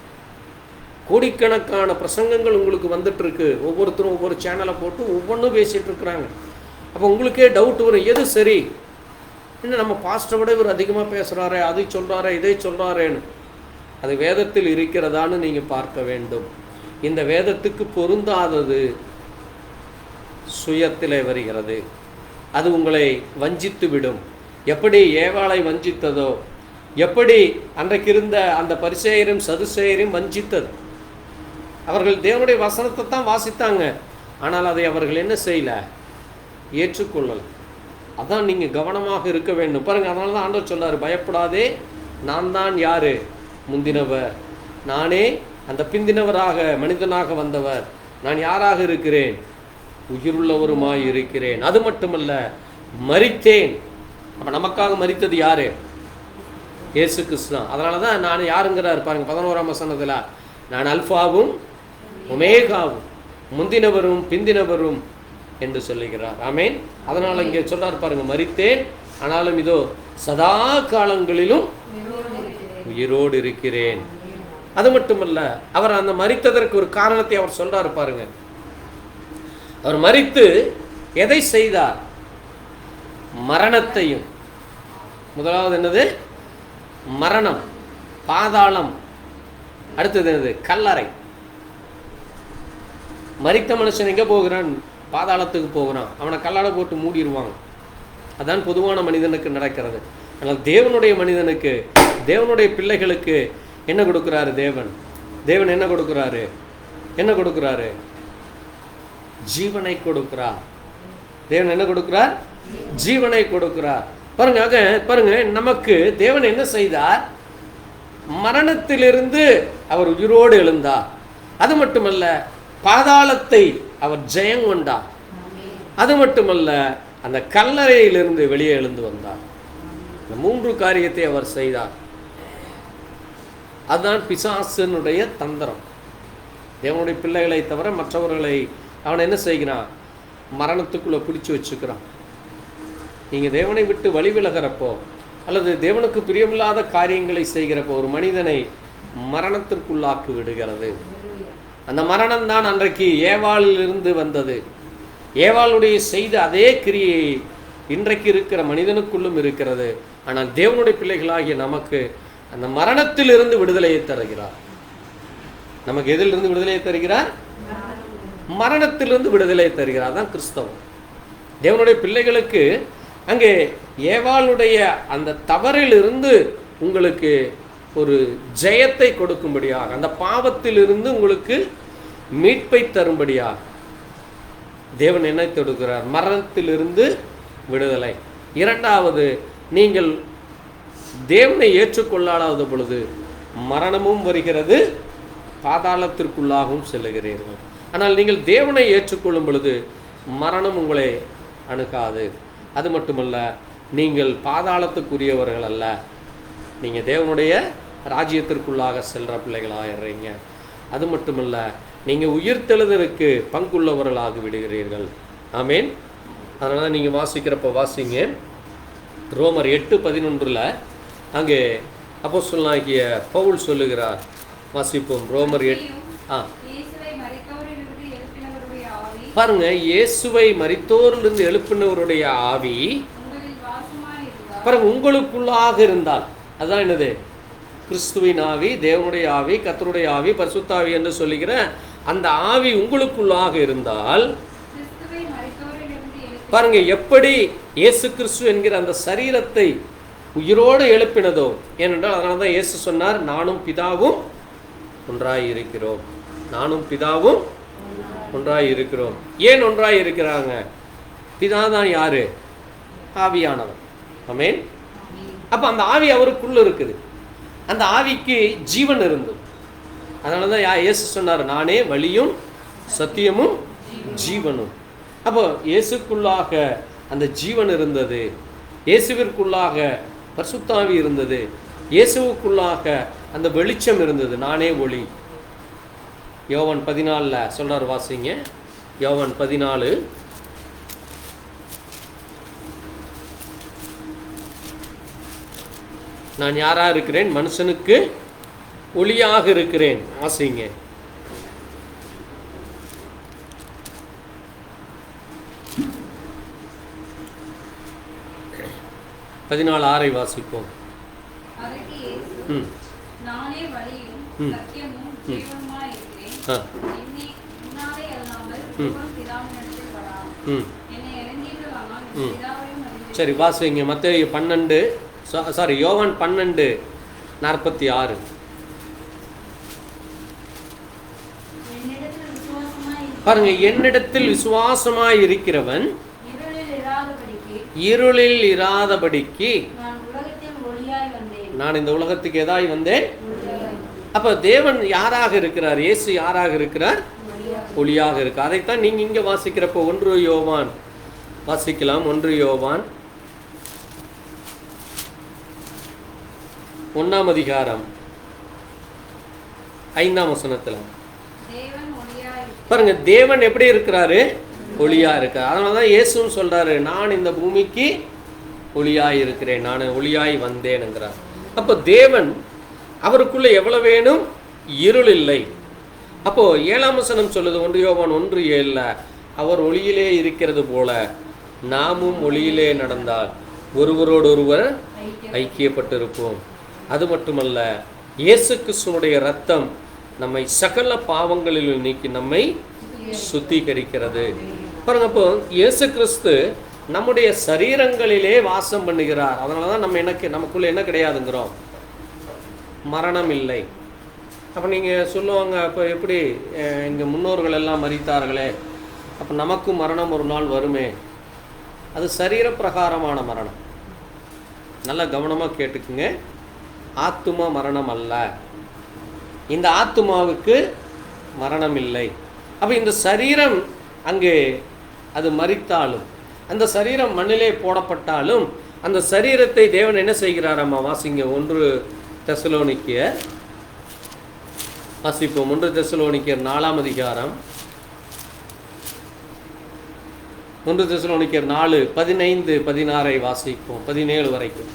Speaker 1: கோடிக்கணக்கான பிரசங்கங்கள் உங்களுக்கு வந்துட்டுருக்கு. ஒவ்வொருத்தரும் ஒவ்வொரு சேனலை போட்டு ஒவ்வொன்றும் பேசிகிட்டு இருக்கிறாங்க. அப்போ உங்களுக்கே டவுட் வரும், எது சரி? இன்னும் நம்ம பாஸ்டரை விட இவர் அதிகமாக பேசுகிறாரே, அதை சொல்கிறாரே, இதை சொல்கிறாரேன்னு. அது வேதத்தில் இருக்கிறதான்னு நீங்கள் பார்க்க வேண்டும். இந்த வேதத்துக்கு பொருந்தாதது சுயத்திலே வருகிறது. அது உங்களை வஞ்சித்து விடும். எப்படி ஏவாளை வஞ்சித்ததோ, எப்படி அன்றைக்கு இருந்த அந்த பரிசேயரும் சதுசேயரும் வஞ்சித்தது. அவர்கள் தேவனுடைய வசனத்தை தான் வாசித்தாங்க, ஆனால் அதை அவர்கள் என்ன செய்யலை? ஏற்றுக்கொள்ளலை. அதான் நீங்கள் கவனமாக இருக்க வேண்டும். பாருங்கள், அதனால தான் ஆண்டவர் சொன்னார், பயப்படாதே, நான் தான் யார்? முந்தினவர், நானே அந்த பிந்தினவராக மனிதனாக வந்தவர். நான் யாராக இருக்கிறேன்? உயிருள்ளவருமாய் இருக்கிறேன். அது மட்டுமல்ல, மரித்தேன். அப்போ நமக்காக மரித்தது யாரு? இயேசு கிறிஸ்து. அதனால தான் நான் யாருங்கிறார் பாருங்க, 11ஆம் வசனத்தில், நான் அல்ஃபாவும் ஒமேகாவும், முந்தினவரும் பிந்தினவரும் என்று சொல்லுகிறார். ஆமேன். அதனால் இங்கே சொல்றார் பாருங்க, மரித்தேன், ஆனாலும் இதோ சதா காலங்களிலும் உயிரோடு இருக்கிறேன். அது மட்டுமல்ல, அவர் அந்த மரித்ததற்கு ஒரு காரணத்தை அவர் சொல்றாரு பாருங்க. அவர் மரித்து எதை செய்தார்? மரணத்தையும். முதலாவது என்னது? மரணம், பாதாளம். அடுத்தது என்னது? கல்லறை. மரித்த மனுஷன் எங்கே போகிறான்? பாதாளத்துக்கு போகிறான். அவனை கல்லாட போட்டு மூடிடுவாங்க. அதான் பொதுவான மனிதனுக்கு நடக்கிறது. ஆனால் தேவனுடைய மனிதனுக்கு, தேவனுடைய பிள்ளைகளுக்கு என்ன கொடுக்குறாரு? தேவன் என்ன கொடுக்குறாரு? ஜீவனை கொடுக்கிறார். தேவன் என்ன கொடுக்கிறார்? ஜீவனை கொடுக்கிறார். பாருங்க, பாருங்க, நமக்கு தேவன் என்ன செய்தார்? மரணத்திலிருந்து அவர் உயிரோடு எழுந்தார். அது மட்டுமல்ல, பாதாளத்தை அவர் ஜெயம் கொண்டார். அது மட்டுமல்ல, அந்த கல்லறையிலிருந்து வெளியே எழுந்து வந்தார். இந்த 3 காரியத்தை அவர் செய்தார். அதுதான் பிசாசனுடைய தந்திரம். தேவனுடைய பிள்ளைகளை தவிர மற்றவர்களை அவன் என்ன செய்கிறான்? மரணத்துக்குள்ள பிடிச்சு வச்சுக்கிறான். நீங்க தேவனை விட்டு வழி விலகிறப்போ அல்லது தேவனுக்கு பிரியமில்லாத காரியங்களை செய்கிறப்போ ஒரு மனிதனை மரணத்திற்குள்ளாக்கி விடுகிறது. அந்த மரணம் தான் அன்றைக்கு ஏவாளிலிருந்து வந்தது. ஏவாளுடைய செய்த அதே கிரியை இன்றைக்கு இருக்கிற மனிதனுக்குள்ளும் இருக்கிறது. ஆனால் தேவனுடைய பிள்ளைகளாகிய நமக்கு அந்த மரணத்திலிருந்து விடுதலையை தருகிறார். நமக்கு எதிலிருந்து விடுதலையை தருகிறார்? மரணத்திலிருந்து விடுதலை தருகிறார். தான் கிறிஸ்தவம். தேவனுடைய பிள்ளைகளுக்கு அங்கே ஏவாளுடைய அந்த தவறிலிருந்து உங்களுக்கு ஒரு ஜெயத்தை கொடுக்கும்படியாக, அந்த பாவத்திலிருந்து உங்களுக்கு மீட்பை தரும்படியாக தேவன் என்ன கொடுக்கிறார்? மரணத்திலிருந்து விடுதலை. இரண்டாவது, நீங்கள் தேவனை ஏற்றுக்கொள்ளாத பொழுது மரணமும் வருகிறது, பாதாளத்திற்குள்ளாகவும் செல்லுகிறீர்கள். ஆனால் நீங்கள் தேவனை ஏற்றுக்கொள்ளும் பொழுது மரணம் உங்களை அணுகாது. அது மட்டுமல்ல, நீங்கள் பாதாளத்துக்குரியவர்கள் அல்ல, நீங்கள் தேவனுடைய ராஜ்யத்திற்குள்ளாக செல்கிற பிள்ளைகளாகிறீங்க. அது மட்டுமல்ல, நீங்கள் உயிர்த்தெழுதலுக்கு பங்குள்ளவர்களாகி விடுகிறீர்கள். ஆமேன். அதனால நீங்கள் வாசிக்கிறப்ப வாசிங்க, ரோமர் 8:11 அங்கே அப்போஸ்தலனாகிய பவுல் சொல்லுகிறார். வாசிப்போம். ரோமர் 8. பாருங்க, இயேசுவை மரித்தோரிலிருந்து எழுப்பினவருடைய ஆவி பாருங்க உங்களுக்குள்ளாக இருந்தால், அதுதான் என்னது? கிறிஸ்துவின் ஆவி, தேவனுடைய ஆவி, கர்த்தருடைய ஆவி, பரிசுத்த ஆவி என்று சொல்லுகிற அந்த ஆவி உங்களுக்குள்ளாக இருந்தால், பாருங்க எப்படி இயேசு கிறிஸ்து என்கிற அந்த சரீரத்தை உயிரோடு எழுப்பினதோ. ஏனென்றால் அதனால தான் இயேசு சொன்னார், நானும் பிதாவும் ஒன்றாய் இருக்கிறோம். நானும் பிதாவும் ஒன்றாய் இருக்கிறோம். ஏன் ஒன்றாய் இருக்கிறாங்க? பிதா தான் யாரு? ஆவியானவர். ஆமென். அப்ப அந்த ஆவி அவருக்குள்ள இருக்குது. அந்த ஆவிக்கு ஜீவன் இருந்தது. அதனால தான் இயேசு சொன்னார், நானே வழியும் சத்தியமும் ஜீவனும். அப்போ இயேசுக்குள்ளாக அந்த ஜீவன் இருந்தது, இயேசுவிற்குள்ளாக பரிசுத்த ஆவி இருந்தது, இயேசுவுக்குள்ளாக அந்த வெளிச்சம் இருந்தது. நானே ஒளி. யோவான் 14 சொல்றார், வாசிங்க. யோவான் 14 நான் யாரா இருக்கிறேன்? மனுஷனுக்கு ஒளியாக இருக்கிறேன். வாசிங்க. பதினாலு 6 வாசிப்போம்.
Speaker 2: நானே வழியும் சத்தியமும் ஜீவனுமாய் இருக்கிறேன். என்னாலே அல்லாமல் ஒருவரும் பிதாவினிடத்தில் வரான். என்னை அறிந்தீர்களானால் பிதாவையும் அறிந்தீர்கள்.
Speaker 1: சரி, வாசிங்க. மத்தேயு 12 யோவான் 12:46. பாருங்க, என்னிடத்தில் விசுவாசமாய் இருக்கிறவன் இருளில் இராதபடிக்கு நான் இந்த உலகத்துக்கு எதாய் வந்தேன். அப்ப தேவன் யாராக இருக்கிறார்? இயேசு யாராக இருக்கிறார்? ஒளியாக இருக்கிறார். அதைத்தான் நீங்க இங்க வாசிக்கிறப்போ 1 யோவான் வாசிக்கலாம். 1 யோவான் 1ஆம் அதிகாரம் 5ஆம் வசனத்துல பாருங்க, தேவன் எப்படி இருக்கிறாரு? ஒளியா இருக்கார். அதனாலதான் இயேசுன்னு சொல்றாரு, நான் இந்த பூமிக்கு ஒளியாய் இருக்கிறேன், நான் ஒளியாய் வந்தேன்ங்கிறார். அப்போ தேவன் அவருக்குள்ள எவ்வளவு வேணும்? இருள் இல்லை. அப்போ 7ஆம் வசனம் சொல்லுது, 1 யோவான் 1:7 அவர் ஒளியிலே இருக்கிறது போல நாமும் ஒளியிலே நடந்தால் ஒருவரோடு ஒருவர் ஐக்கியப்பட்டிருப்போம். அது மட்டுமல்ல, இயேசு கிறிஸ்துவினுடைய இரத்தம் நம்மை சகல பாவங்களில் நீக்கி நம்மை சுத்திகரிக்கிறது. பாருங்க, அப்போ இயேசு கிறிஸ்து நம்முடைய சரீரங்களிலே வாசம் பண்ணுகிறார். அதனால தான் நமக்குள்ள என்ன கிடையாதுங்கிறோம்? மரணம் இல்லை. அப்போ நீங்கள் சொல்லுவாங்க, அப்போ எப்படி எங்கள் முன்னோர்கள் எல்லாம் மரித்தார்களே, அப்போ நமக்கும் மரணம் ஒரு நாள் வருமே. அது சரீர பிரகாரமான மரணம். நல்லா கவனமாக கேட்டுக்குங்க. ஆத்தும மரணம் அல்ல. இந்த ஆத்துமாவுக்கு மரணம் இல்லை. அப்போ இந்த சரீரம் அங்கே அது மரித்தாலும், அந்த சரீரம் மண்ணிலே போடப்பட்டாலும், அந்த சரீரத்தை தேவன் என்ன செய்கிறாராமா? வாசிங்க 1 தெசலோனிக்கேயர் வாசிப்போம். 1 தெசலோனிக்கேயர் 4ஆம் அதிகாரம், 1 தெசலோனிக்கேயர் 4:15-16 வாசிப்போம், 17 வரைக்கும்.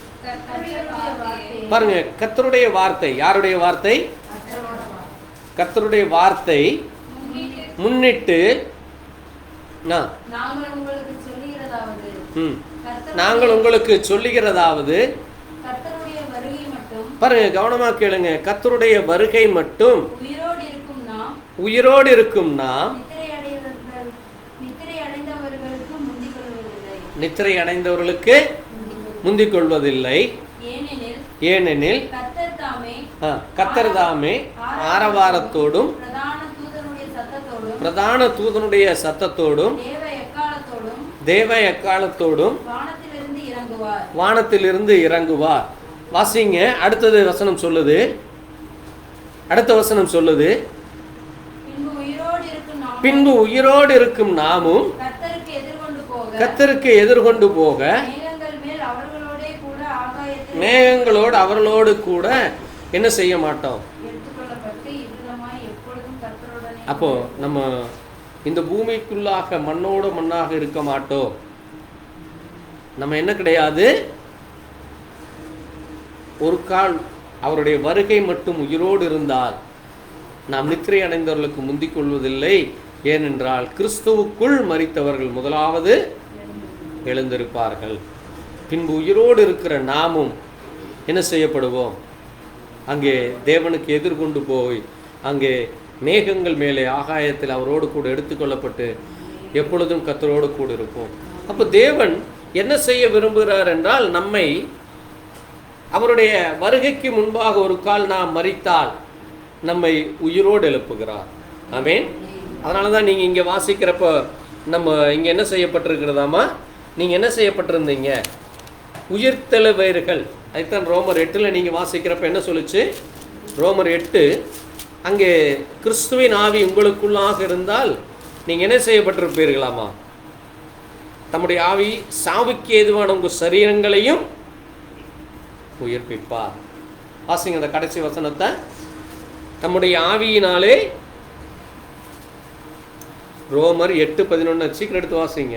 Speaker 1: பாருங்க, கர்த்தருடைய வார்த்தை. யாருடைய வார்த்தை? கர்த்தருடைய வார்த்தை முன்னிட்டு நாங்கள் உங்களுக்கு சொல்லுகிறதாவது, பாருங்க கவனமா கேளுங்க, கர்த்தருடைய வருகை மட்டும் உயிரோடு இருக்கும் நாம் நித்திரை அடைந்தவர்களுக்கு முந்திக் கொள்வதில்லை. ஏனெனில் கர்த்தர் தாமே ஆரவாரத்தோடும் பிரதான தூதனுடைய சத்தத்தோடும் தேவ எக்காலத்தோடும் வானத்திலிருந்து இறங்குவார். வாசிங்க, அடுத்தது வசனம் சொல்லுது. அடுத்த வசனம் சொல்லுது, பின்பு உயிரோடு இருக்கும் நாமும் கர்த்தருக்கு எதிர்கொண்டு போக மேகங்களோடு அவர்களோடு கூட என்ன செய்ய மாட்டோம். அப்போ நம்ம இந்த பூமிக்குள்ளாக மண்ணோடு மண்ணாக இருக்க மாட்டோம். நம்ம என்ன கிடையாது, ஒரு கால் அவருடைய வருகை மட்டும் உயிரோடு இருந்தால் நாம் நித்திரை அடைந்தவர்களுக்கு முந்திக் கொள்வதில்லை. ஏனென்றால் கிறிஸ்துவுக்குள் மரித்தவர்கள் முதலாவது எழுந்திருப்பார்கள். பின்பு உயிரோடு இருக்கிற நாமும் என்ன செய்யப்படுவோம், அங்கே தேவனுக்கு எதிர்கொண்டு போய் அங்கே மேகங்கள் மேலே ஆகாயத்தில் அவரோடு கூட எடுத்துக்கொள்ளப்பட்டு எப்பொழுதும் கர்த்தரோடு கூட இருப்போம். அப்போ தேவன் என்ன செய்ய விரும்புகிறார் என்றால், நம்மை அவருடைய வருகைக்கு முன்பாக ஒரு கால் நாம் மரித்தால் நம்மை உயிரோடு எழுப்புகிறார். ஆமென். அதனால தான் நீங்கள் இங்கே வாசிக்கிறப்ப நம்ம இங்கே என்ன செய்யப்பட்டிருக்கிறதாமா, நீங்கள் என்ன செய்யப்பட்டிருந்தீங்க, உயிர்த்தெழுவீர்கள். அதுதான் ரோமர் 8 நீங்கள் வாசிக்கிறப்ப என்ன சொல்லுச்சு, ரோமர் 8, அங்கே கிறிஸ்துவின் ஆவி உங்களுக்குள்ளாக இருந்தால் நீங்கள் என்ன செய்யப்பட்டிருப்பீர்களாமா, தம்முடைய ஆவி சாவுக்கு ஏதுவான உங்கள் சரீரங்களையும் உயிர்ப்பிப்பார். வாசிங்க அந்த கடைசி வசனத்தை. தம்முடைய ஆவியினாலே, ரோமர் 8:11 சீக்கிரம் எடுத்து வாசிங்க.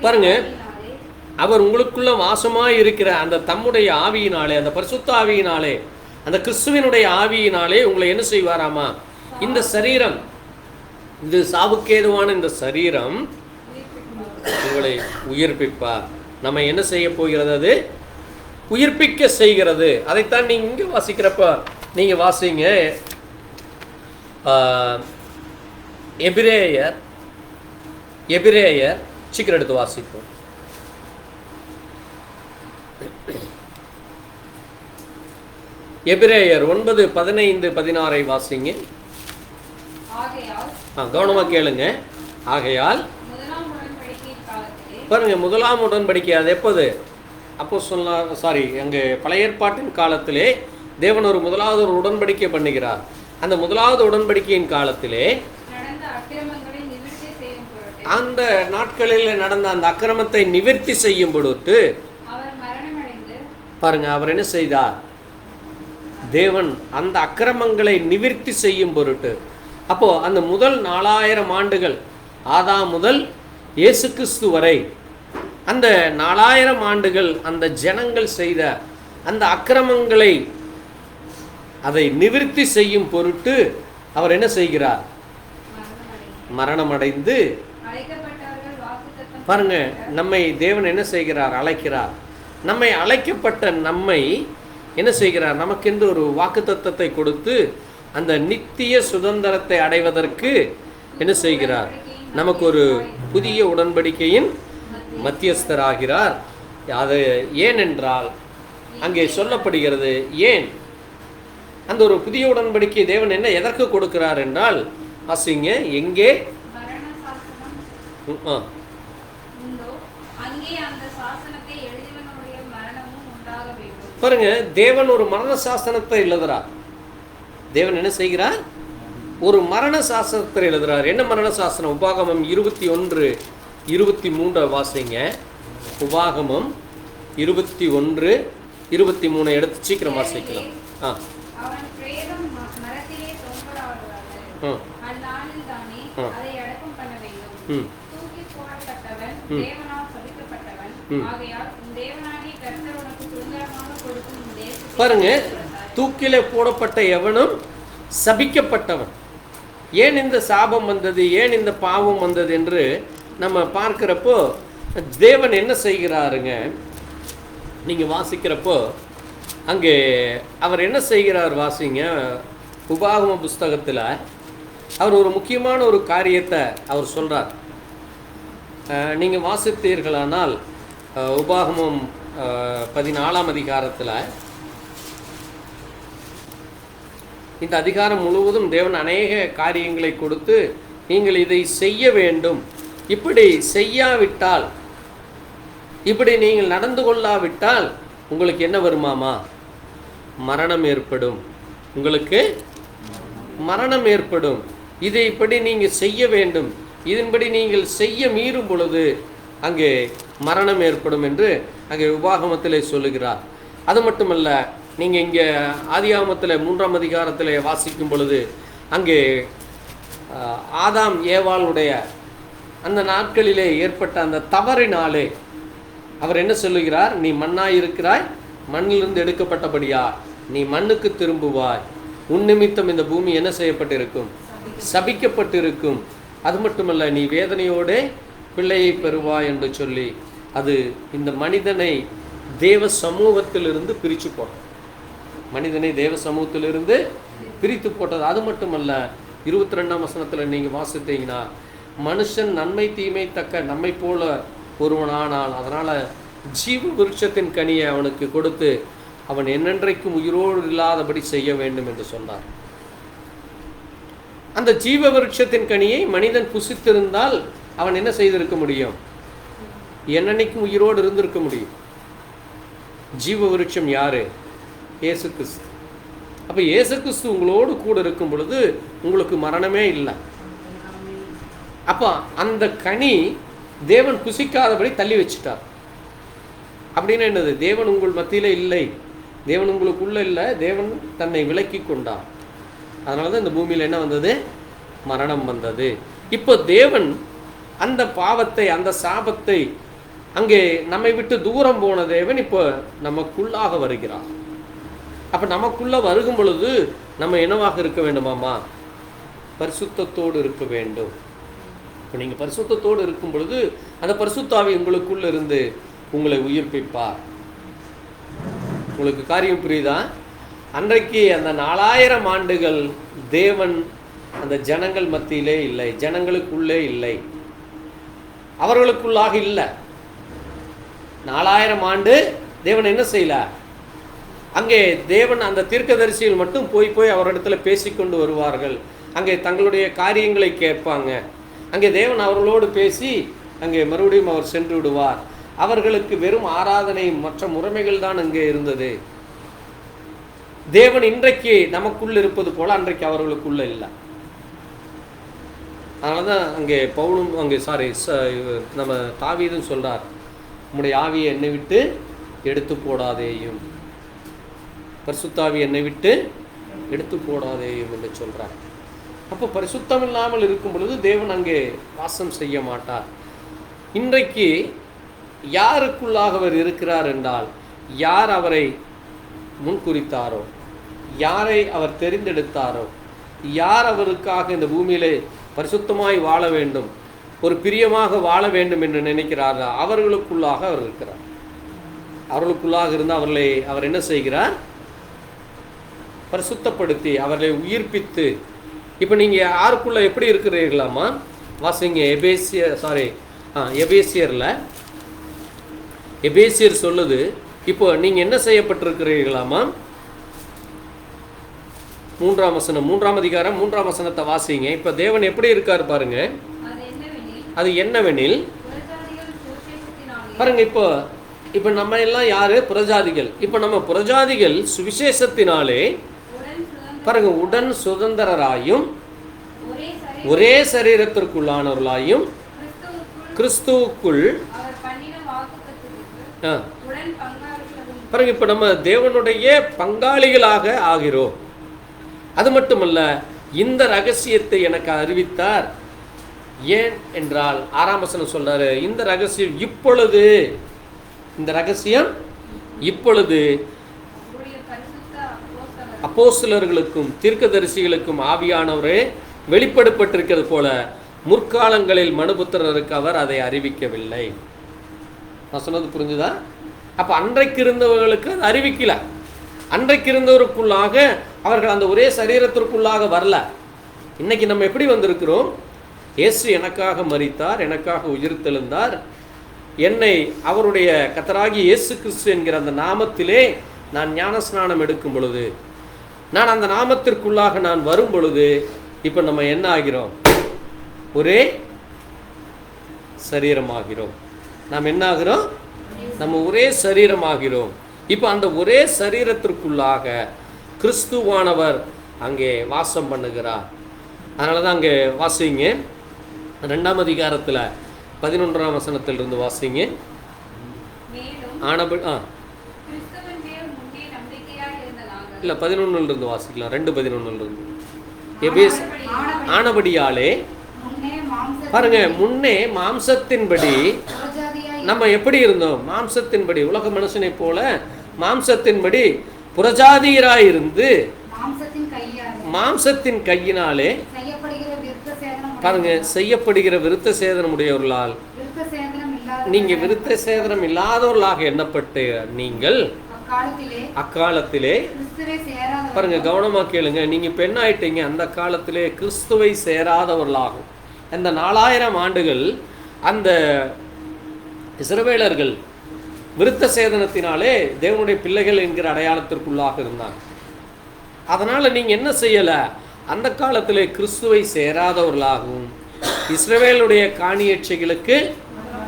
Speaker 1: பாருங்க, அவர் உங்களுக்குள்ள வாசமாய் இருக்கிற அந்த தம்முடைய ஆவியினாலே, அந்த பரிசுத்த ஆவியினாலே, அந்த கிறிஸ்துவினுடைய ஆவியினாலே உங்களை என்ன செய்வாராமா, இந்த சரீரம், இது சாவுக்கேதுவான இந்த சரீரம் உங்களை உயிர்ப்பிப்பார். நம்ம என்ன செய்ய போகிறது, அது உயிர்ப்பிக்க செய்கிறது. அதைத்தான் நீங்க இங்க வாசிக்கிறப்ப நீங்க வாசிங்க, எபிரேயர் சீக்கிரம் எடுத்து வாசிப்போம். எபிரேயர் 9:15-16 வாசிங்க. கவனமா கேளுங்க. ஆகையால் பாருங்க, முதலாம் உடன்படிக்கை அது எப்போது, அப்போ அங்கே பழைய ஏற்பாட்டின் காலத்திலே தேவன் ஒரு முதலாவது ஒரு உடன்படிக்கை பண்ணுகிறார். அந்த முதலாவது உடன்படிக்கையின் காலத்திலே அந்த நாட்களில் நடந்த அந்த அக்கிரமத்தை நிவர்த்தி செய்யும் பொழுது பாருங்க, அவர் என்ன செய்தார், தேவன் அந்த அக்கிரமங்களை நிவர்த்தி செய்யும் பொருட்டு, அப்போ அந்த முதல் 4000 ஆண்டுகள் ஆதாம் முதல் இயேசு கிறிஸ்து வரை அந்த 4000 ஆண்டுகள் அந்த ஜனங்கள் செய்த அந்த அக்கிரமங்களை அதை நிவர்த்தி செய்யும் பொருட்டு அவர் என்ன செய்கிறார், மரணமடைந்து, பாருங்க நம்மை தேவன் என்ன செய்கிறார், அழைக்கிறார். நம்மை அழைக்கப்பட்ட நம்மை என்ன செய்கிறார், நமக்கென்று ஒரு வாக்குத்தத்தத்தை கொடுத்து அந்த நித்திய சுதந்திரத்தை அடைவதற்கு என்ன செய்கிறார், நமக்கு ஒரு புதிய உடன்படிக்கையின் மத்தியஸ்தராகிறார். அது ஏனென்றால் அங்கே சொல்லப்படுகிறது. ஏன் அந்த ஒரு புதிய உடன்படிக்கை தேவன் என்ன எதற்கு கொடுக்கிறார் என்றால், வாசிங்க, எங்கே
Speaker 2: மரண சாசனம் உண்டோ அங்கே அந்த சாசனத்தை எழுதினவனுடைய மரணமும் உண்டாக வேண்டும்.
Speaker 1: பாருங்க, தேவன் ஒரு மரண சாசனத்தை எழுதுறார். தேவன் என்ன செய்கிறார்? ஒரு மரண சாசனத்தை எழுதுறார். என்ன மரண சாசனம்? உபாகமம் 21:23 வாசிங்க. உபாகமம் 21:23 எடுத்து சீக்கிரம் வாசிக்கலாம்.
Speaker 2: அவன் பிரேதம் மரத்திலே தொங்கலாடுவார்கள். அந்நாளில் தானே அதை அடக்கம் பண்ண வேண்டும். தூக்கி போடப்பட்டவன் தேவனால் சபிக்கப்பட்டவன். ஆகையால் தேவனாகிய கர்த்தர் உனக்கு சுதந்திரமாக கொடுக்கும் தேசத்தை
Speaker 1: பாருங்க, தூக்கிலே போடப்பட்ட எவனும் சபிக்கப்பட்டவன். ஏன் இந்த சாபம் வந்தது, ஏன் இந்த பாவம் வந்தது என்று நம்ம பார்க்கிறப்போ தேவன் என்ன செய்கிறாருங்க? நீங்கள் வாசிக்கிறப்போ அங்கே அவர் என்ன செய்கிறார் வாசிங்க. உபாகம புஸ்தகத்தில் அவர் ஒரு முக்கியமான ஒரு காரியத்தை அவர் சொல்கிறார். நீங்கள் வாசித்தீர்களானால் உபாகமம் 14ஆம் அதிகாரத்தில் இந்த அதிகாரம் முழுவதும் தேவன் அநேக காரியங்களை கொடுத்து நீங்கள் இதை செய்ய வேண்டும், இப்படி செய்யாவிட்டால், இப்படி நீங்கள் நடந்து கொள்ளாவிட்டால் உங்களுக்கு என்ன வருமாமா? மரணம் ஏற்படும். உங்களுக்கு மரணம் ஏற்படும். இதை இப்படி நீங்கள் செய்ய வேண்டும், இதன்படி நீங்கள் செய்ய மீறும் பொழுது அங்கே மரணம் ஏற்படும் என்று அங்கே உபாகமத்திலே சொல்லுகிறார். அது மட்டுமல்ல, நீங்கள் இங்கே ஆதியாகமத்தில் 3ஆம் அதிகாரத்தில் வாசிக்கும் பொழுது அங்கே ஆதாம் ஏவாளுடைய அந்த நாட்களிலே ஏற்பட்ட அந்த தவறினாலே அவர் என்ன சொல்லுகிறார்? நீ மண்ணாய் இருக்கிறாய், மண்ணிலிருந்து எடுக்கப்பட்டபடியா நீ மண்ணுக்கு திரும்புவாய், உன் நிமித்தம் இந்த பூமி என்ன செய்யப்பட்டிருக்கும்? சபிக்கப்பட்டிருக்கும். அது மட்டுமல்ல, நீ வேதனையோடு பிள்ளையை பெறுவாய் என்று சொல்லி அது இந்த மனிதனை தேவ சமூகத்திலிருந்து பிரித்து போட்டது. மனிதனை தேவ சமூகத்திலிருந்து பிரித்து போட்டது. அது மட்டுமல்ல, 22ஆம் வசனத்தில் நீங்கள் வாசித்தீங்கன்னா, மனுஷன் நன்மை தீமை தக்க நம்மை போல ஒருவனானால் அதனால் ஜீவ விருட்சத்தின் கனியை அவனுக்கு கொடுத்து அவன் என்னென்றைக்கும் உயிரோடு இல்லாதபடி செய்ய வேண்டும் என்று சொன்னார். அந்த ஜீவ விருட்சத்தின் கனியை மனிதன் புசித்திருந்தால் அவன் என்ன செய்திருக்க முடியும்? என்னன்னைக்கும் உயிரோடு இருந்திருக்க முடியும். ஜீவ விருட்சம் யாரு? இயேசு கிறிஸ்து. அப்போ இயேசு கிறிஸ்து உங்களோடு கூட இருக்கும் பொழுது உங்களுக்கு மரணமே இல்லை. அப்போ அந்த கனி தேவன் புசிக்காதபடி தள்ளி வச்சுட்டார். அப்படின்னு என்னது? தேவன் உங்கள் மத்தியில் இல்லை, தேவன் உங்களுக்குள்ள இல்லை, தேவன் தன்னை விலக்கி கொண்டார். அதனால தான் இந்த பூமியில் என்ன வந்தது? மரணம் வந்தது. இப்போ தேவன் அந்த பாவத்தை, அந்த சாபத்தை, அங்கே நம்மை விட்டு தூரம் போன தேவன் இப்போ நமக்குள்ளாக வருகிறார். அப்போ நமக்குள்ள வருகும் பொழுது நம்ம என்னவாக இருக்க வேண்டுமாமா? பரிசுத்தத்தோடு இருக்க வேண்டும். இப்போ நீங்கள் பரிசுத்தத்தோடு இருக்கும் பொழுது அந்த பரிசுத்தாவி உங்களுக்குள்ள இருந்து உங்களை உயிர்ப்பிப்பார். உங்களுக்கு காரியம் புரியுதா? அன்றைக்கு அந்த 4000 ஆண்டுகள் தேவன் அந்த ஜனங்கள் மத்தியிலே இல்லை, ஜனங்களுக்குள்ளே இல்லை, அவர்களுக்குள்ளாக இல்லை. 4000 ஆண்டு தேவன் என்ன செய்யல? அங்கே தேவன் அந்த தீர்க்கதரிசிகள் மட்டும் போய் அவரிடத்துல பேசிக்கொண்டு வருவார்கள். அங்கே தங்களுடைய காரியங்களை கேட்பாங்க. அங்கே தேவன் அவர்களோடு பேசி அங்கே மறுபடியும் அவர் சென்று விடுவார். அவர்களுக்கு வெறும் ஆராதனை மற்ற முறைமைகள் தான் அங்கே இருந்தது. தேவன் இன்றைக்கு நமக்குள்ள இருப்பது போல அன்றைக்கு அவர்களுக்குள்ள இல்லை. அதனால தான் அங்கே பவுலும் அங்கே நம்ம தாவீதும் சொல்றார், உம்முடைய ஆவியை என்னை விட்டு எடுத்து போடாதேயும், பரிசுத்தாவி என்னை விட்டு எடுத்து போடாதேயும் என்று சொல்றார். அப்போ பரிசுத்தம் இல்லாமல் இருக்கும் பொழுது தேவன் அங்கே வாசம் செய்ய மாட்டார். இன்றைக்கு யாருக்குள்ளாக அவர் இருக்கிறார் என்றால், யார் அவரை முன்குறித்தாரோ, யாரை அவர் தெரிந்தெடுத்தாரோ, யார் அவருக்காக இந்த பூமியிலே பரிசுத்தமாய் வாழ வேண்டும், ஒரு பிரியமாக வாழ வேண்டும் என்று நினைக்கிறாரோ அவர்களுக்குள்ளாக அவர் இருக்கிறார். அவர்களுக்குள்ளாக இருந்து அவர் என்ன செய்கிறார்? பரிசுத்தப்படுத்தி அவர்களை உயிர்ப்பித்து. இப்போ நீங்கள் யாருக்குள்ள எப்படி இருக்கிறீர்களாமா? வாசிங்க எபேசியரில் எபேசியர் சொல்லுது, இப்போ நீங்கள் என்ன செய்யப்பட்டிருக்கிறீர்களாமா? 3ஆம் வசனம், 3ஆம் அதிகாரம் 3ஆம் வசனத்தை வாசிங்க. இப்போ தேவன் எப்படி இருக்கார் பாருங்க. அது என்னவெனில் பாருங்க, இப்போ நம்ம எல்லாம் யாரு? புறஜாதிகள். இப்போ நம்ம புறஜாதிகள் சுவிசேஷத்தினாலே பாருங்க உடன் சுதந்திரராயும் ஒரே சரீரத்திற்குள்ளானவர்களாயும் கிறிஸ்துவுக்குள் பாருங்க, இப்போ நம்ம தேவனுடைய பங்காளிகளாக ஆகிறோம். அது மட்டுமல்ல, இந்த ரகசியத்தை எனக்கு அறிவித்தார். ஏன் என்றால் 6ஆம் வசனம் சொல்றாரு, இந்த ரகசியம் இப்பொழுது, இந்த ரகசியம் இப்பொழுது அப்போஸ்தலர்களுக்கும் தீர்க்கதரிசிகளுக்கும் ஆவியானவரே வெளிப்படுத்தப்பட்டிருக்கிறது போல முற்காலங்களில் மனுபுத்திரருக்கு அவர் அதை அறிவிக்கவில்லை. நான் சொன்னது புரிஞ்சுதா? அப்போ அன்றைக்கு இருந்தவர்களுக்கு அது அறிவிக்கல. அன்றைக்கு இருந்தவருக்குள்ளாக அவர்கள் அந்த ஒரே சரீரத்திற்குள்ளாக வரல. இன்னைக்கு நம்ம எப்படி வந்திருக்கிறோம்? இயேசு எனக்காக மரித்தார், எனக்காக உயிர்த்தெழுந்தார், என்னை அவருடைய கர்த்தராகிய இயேசு கிறிஸ்து என்கிற அந்த நாமத்திலே நான் ஞானஸ்நானம் எடுக்கும் பொழுது, நான் அந்த நாமத்திற்குள்ளாக நான் வரும் பொழுது, இப்போ நம்ம என்ன ஆகிறோம்? ஒரே சரீரமாகிறோம். நாம் என்ன ஆகிறோம்? நம்ம ஒரே சரீரமாகிறோம். இப்போ அந்த ஒரே சரீரத்திற்குள்ளாக கிறிஸ்துவானவர் அங்கே வாசம் பண்ணுகிறார். அதனால தான் அங்கே வாசிங்க, 2ஆம் அதிகாரத்தில் 11ஆம் வசனத்திலிருந்து வாசிங்க. இல்லை 11லிருந்து வாசிக்கலாம், 2:11 எபேஸ். ஆனபடியாலே பாருங்க, முன்னே மாம்சத்தின்படி நம்ம எப்படி இருந்தோம்? மாம்சத்தின்படி உலக மனுஷனை போல மாம்சத்தின்படி புறஜாதியராயிருந்து மாம்சத்தின் கையினாலே பாருங்க செய்யப்படுகிற விருத்த சேதனம் உடையவர்களால் நீங்க விருத்த சேதனம் இல்லாதவர்களாக எண்ணப்பட்டு நீங்கள் அக்காலத்திலே பாருங்க, கவனமா கேளுங்க, நீங்க பெண்ணாயிட்டீங்க. அந்த காலத்திலே கிறிஸ்துவை சேராதவர்களாகும். இந்த 4000 ஆண்டுகள் அந்த இஸ்ரவேலர்கள் விருத்த சேதனத்தினாலே தேவனுடைய பிள்ளைகள் என்கிற அடையாளத்திற்குள்ளாக இருந்தாங்க. அதனால நீங்க என்ன செய்யல? அந்த காலத்திலே கிறிஸ்துவை சேராதவர்களாகவும் இஸ்ரவேலுடைய காணியட்சைகளுக்கு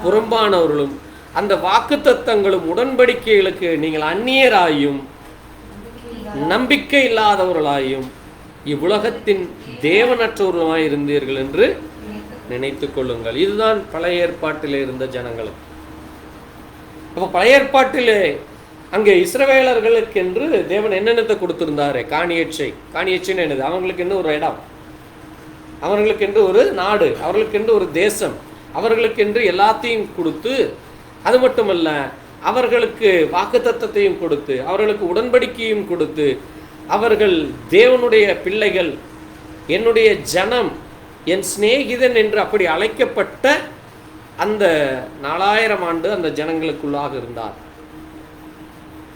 Speaker 1: புறம்பானவர்களும் அந்த வாக்குத்தத்தங்களும் உடன்படிக்கைகளுக்கு நீங்கள் அந்நியராயும் நம்பிக்கை இல்லாதவர்களாயும் இவ்வுலகத்தின் தேவனற்றவர்களாய் இருந்தீர்கள் என்று நினைத்து கொள்ளுங்கள். இதுதான் பழைய ஏற்பாட்டிலே இருந்த ஜனங்களுக்கு. அப்போ பழைய ஏற்பாட்டிலே அங்கே இஸ்ரவேலர்களுக்கு என்று தேவன் என்னென்னத்தை கொடுத்திருந்தாரு? காணியட்சைன்னு என்னது? அவங்களுக்கு என்று ஒரு இடம், அவர்களுக்கு என்று ஒரு நாடு, அவர்களுக்கு என்று ஒரு தேசம், அவர்களுக்கு என்று எல்லாத்தையும் கொடுத்து, அது மட்டுமல்ல அவர்களுக்கு வாக்குத்தத்தத்தையும் கொடுத்து, அவர்களுக்கு உடன்படிக்கையும் கொடுத்து, அவர்கள் தேவனுடைய பிள்ளைகள், என்னுடைய ஜனம், என் சிநேகிதன் என்று அப்படி அழைக்கப்பட்ட அந்த 4000 ஆண்டு அந்த ஜனங்களுக்குள்ளாக இருந்தார்.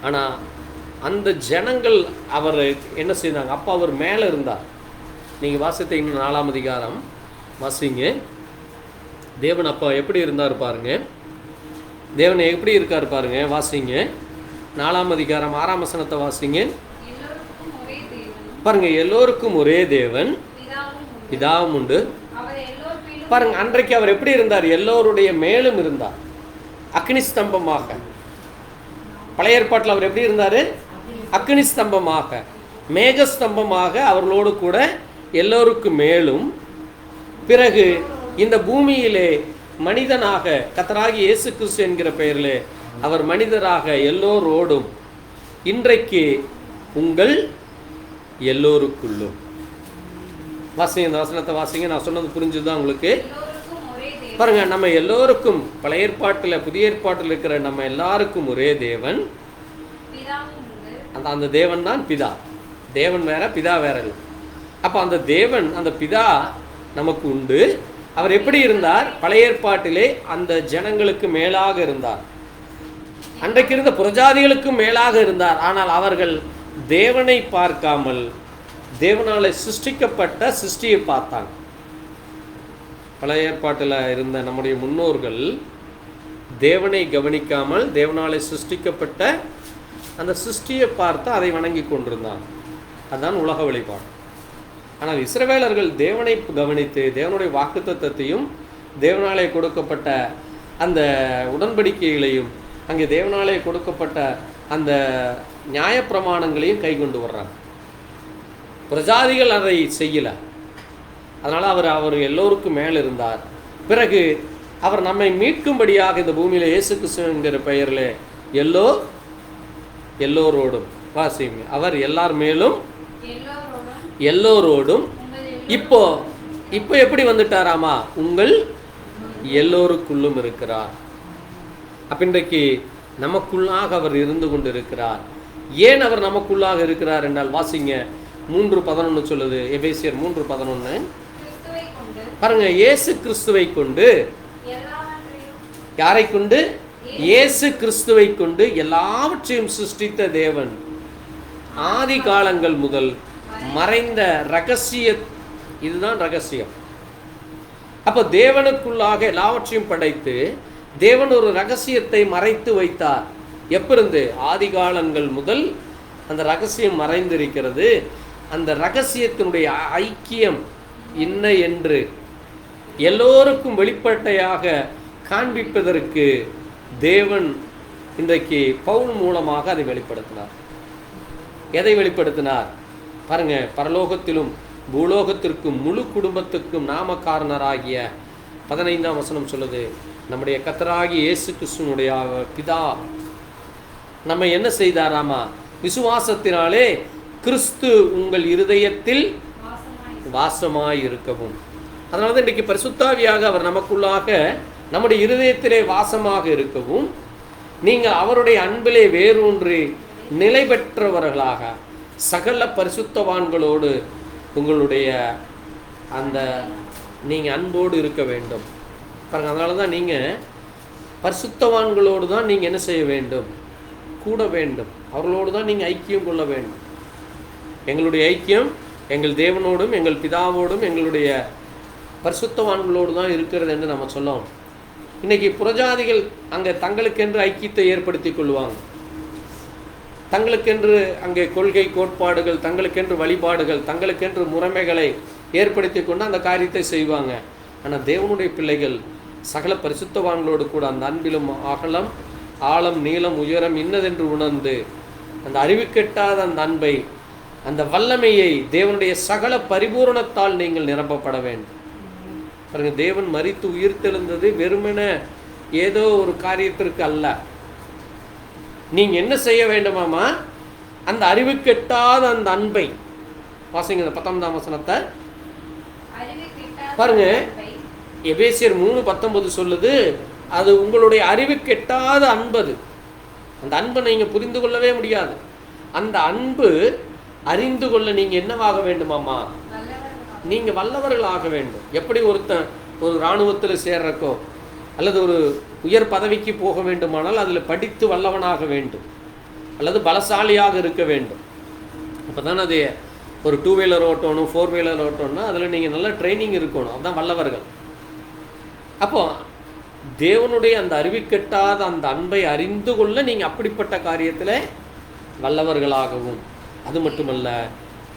Speaker 1: ஆனால் அந்த ஜனங்கள் அவர் என்ன செய்தாங்க? அப்போ அவர் மேலே இருந்தார். நீங்கள் வாசித்த இன்னும் 4ஆம் அதிகாரம் வாசிங்க. தேவன் அப்போ எப்படி இருந்தார் பாருங்க, தேவன் எப்படி இருக்கார் பாருங்க, வாசிங்க. 4ஆம் அதிகாரம் 6ஆம் வசனத்தை வாசிங்க. பாருங்க, எல்லோருக்கும் ஒரே தேவன் பிதாவும் உண்டு. பாருங்க, அன்றைக்கு அவர் எப்படி இருந்தார்? எல்லோருடைய மேலும் இருந்தார், அக்னி ஸ்தம்பமாக. பழைய ஏற்பாட்டில் அவர் எப்படி இருந்தார்? அக்னி ஸ்தம்பமாக, மேகஸ்தம்பமாக அவர்களோடு கூட எல்லோருக்கும் மேலும். பிறகு இந்த பூமியிலே மனிதனாக கர்த்தராகிய இயேசு கிறிஸ்து என்கிற பெயரிலே அவர் மனிதராக எல்லோரோடும் இன்றைக்கு உங்கள் எல்லோருக்குள்ளும். வாசிங்க, இந்த வசனத்தை வாசிங்க. நான் சொன்னது புரிஞ்சுதான் உங்களுக்கு? பாருங்க, நம்ம எல்லோருக்கும் பழைய ஏற்பாட்டில் புதிய ஏற்பாட்டில் இருக்கிற நம்ம எல்லாருக்கும் ஒரே தேவன். அந்த தேவன் தான் பிதா. தேவன் வேற, பிதா வேற இல்லை. அப்போ அந்த தேவன், அந்த பிதா நமக்கு உண்டு. அவர் எப்படி இருந்தார்? பழைய ஏற்பாட்டிலே அந்த ஜனங்களுக்கு மேலாக இருந்தார், அன்றைக்கு இருந்த புறஜாதிகளுக்கும் மேலாக இருந்தார். ஆனால் அவர்கள் தேவனை பார்க்காமல் தேவனால சிருஷ்டிக்கப்பட்ட சிருஷ்டியை பார்த்தாங்க. பழைய ஏற்பாட்டில் இருந்த நம்முடைய முன்னோர்கள் தேவனை கவனிக்காமல் தேவனாலே சிருஷ்டிக்கப்பட்ட அந்த சிருஷ்டியை பார்த்து அதை வணங்கி கொண்டிருந்தான். அதுதான் உலக வழிபாடு. ஆனால் இஸ்ரவேலர்கள் தேவனை கவனித்து தேவனுடைய வாக்குத்தத்தத்தையும் தேவனாலே கொடுக்கப்பட்ட அந்த உடன்படிக்கைகளையும் அங்கே தேவனாலே கொடுக்கப்பட்ட அந்த நியாயப்பிரமாணங்களையும் கை கொண்டு வர்றாங்க. பிரஜாதிகள் அதை செய்யலை. அதனால் அவர் எல்லோருக்கும் மேல் இருந்தார். பிறகு அவர் நம்மை மீட்கும்படியாக இந்த பூமியில் இயேசு கிறிஸ்து என்கிற பெயரில் எல்லோரோடும் வாசிங்க, அவர் எல்லார் மேலும் எல்லோரோடும் இப்போ எப்படி வந்துட்டாராமா? உங்கள் எல்லோருக்குள்ளும் இருக்கிறார். அப்ப இன்றைக்கு நமக்குள்ளாக அவர் இருந்து கொண்டு இருக்கிறார். ஏன் அவர் நமக்குள்ளாக இருக்கிறார் என்றால் வாசிங்க, 3:11 சொல்லுது. எபேசியர் 3:11 பாருங்க. இயேசு கிறிஸ்துவை கொண்டு, யாரை கொண்டு? இயேசு கிறிஸ்துவை கொண்டு எல்லாவற்றையும் சிருஷ்டித்த தேவன் ஆதி காலங்கள் முதல் மறைந்த ரகசிய, இதுதான் ரகசியம். அப்போ தேவனுக்குள்ளாக எல்லாவற்றையும் படைத்து தேவன் ஒரு ரகசியத்தை மறைத்து வைத்தார். எப்பிருந்து? ஆதி காலங்கள் முதல் அந்த ரகசியம் மறைந்திருக்கிறது. அந்த ரகசியத்தினுடைய ஐக்கியம் என்ன என்று எல்லோருக்கும் வெளிப்படையாக காண்பிப்பதற்கு தேவன் இன்றைக்கு பவுல் மூலமாக அதை வெளிப்படுத்தினார். எதை வெளிப்படுத்தினார் பாருங்க. பரலோகத்திலும் பூலோகத்திற்கும் முழு குடும்பத்துக்கும் நாமக்காரனராகிய 15ஆம் வசனம் சொல்லுது, நம்முடைய கர்த்தராகிய இயேசு கிறிஸ்துவினுடைய பிதா நம்ம என்ன செய்தாராமா? விசுவாசத்தினாலே கிறிஸ்து உங்கள் இருதயத்தில் வாசமாய் இருக்கவும். அதனால தான் இன்றைக்கு பரிசுத்தாவியாக அவர் நமக்குள்ளாக நம்முடைய இருதயத்திலே வாசமாக இருக்கவும், நீங்கள் அவருடைய அன்பிலே வேரூன்றி நிலை பெற்றவர்களாக சகல பரிசுத்தவான்களோடு உங்களுடைய அந்த நீங்கள் அன்போடு இருக்க வேண்டும் பாருங்க. அதனால தான் நீங்கள் பரிசுத்தவான்களோடு தான் நீங்கள் என்ன செய்ய வேண்டும்? கூட வேண்டும். அவர்களோடு தான் நீங்கள் ஐக்கியம் கொள்ள வேண்டும். எங்களுடைய ஐக்கியம் எங்கள் தேவனோடும் எங்கள் பிதாவோடும் எங்களுடைய பரிசுத்தவான்களோடு தான் இருக்கிறது என்று நம்ம சொல்லணும். இன்றைக்கி புறஜாதிகள் அங்கே தங்களுக்கென்று ஐக்கியத்தை ஏற்படுத்தி கொள்வாங்க. தங்களுக்கென்று அங்கே கொள்கை கோட்பாடுகள், தங்களுக்கென்று வழிபாடுகள், தங்களுக்கென்று முறைமைகளை ஏற்படுத்தி கொண்டு அந்த காரியத்தை செய்வாங்க. ஆனால் தேவனுடைய பிள்ளைகள் சகல பரிசுத்தவான்களோடு கூட அந்த அன்பிலும் அகலம் ஆழம் நீளம் உயரம் இன்னதென்று உணர்ந்து அந்த அறிவுக்கெட்டாத அந்த அன்பை அந்த வல்லமையை தேவனுடைய சகல பரிபூரணத்தால் நீங்கள் நிரப்பப்பட வேண்டும். பாருங்க, தேவன் மரித்து உயிர்த்தெழுந்தது வெறுமென ஏதோ ஒரு காரியத்திற்கு அல்ல. நீங்க என்ன செய்ய வேண்டுமாமா? அந்த அறிவுக்கெட்டாத அந்த அன்பை வாசிங்க. 19ஆம் வசனத்தை பாருங்க. எபேசியர் 3:19 சொல்லுது, அது உங்களுடைய அறிவுக்கெட்டாத அன்பது. அந்த அன்பை நீங்க புரிந்து கொள்ளவே முடியாது. அந்த அன்பு அறிந்து கொள்ள நீங்க என்னவாக வேண்டுமாமா? நீங்க வல்லவர்கள் ஆக வேண்டும். எப்படி ஒருத்தன் ஒரு இராணுவத்தில் சேர்றக்கோ அல்லது ஒரு உயர் பதவிக்கு போக வேண்டுமானால் அதில் படித்து வல்லவனாக வேண்டும் அல்லது பலசாலியாக இருக்க வேண்டும். அப்போ தானே அது ஒரு 2 வீலர் ஓட்டணும், 4 வீலர் ஓட்டணும்னா அதில் நீங்கள் நல்ல ட்ரைனிங் இருக்கணும். அதுதான் வல்லவர்கள். அப்போ தேவனுடைய அந்த அறிவுக்கெட்டாத அந்த அன்பை அறிந்து கொள்ள நீங்கள் அப்படிப்பட்ட காரியத்தில் வல்லவர்களாகவும், அது மட்டுமல்ல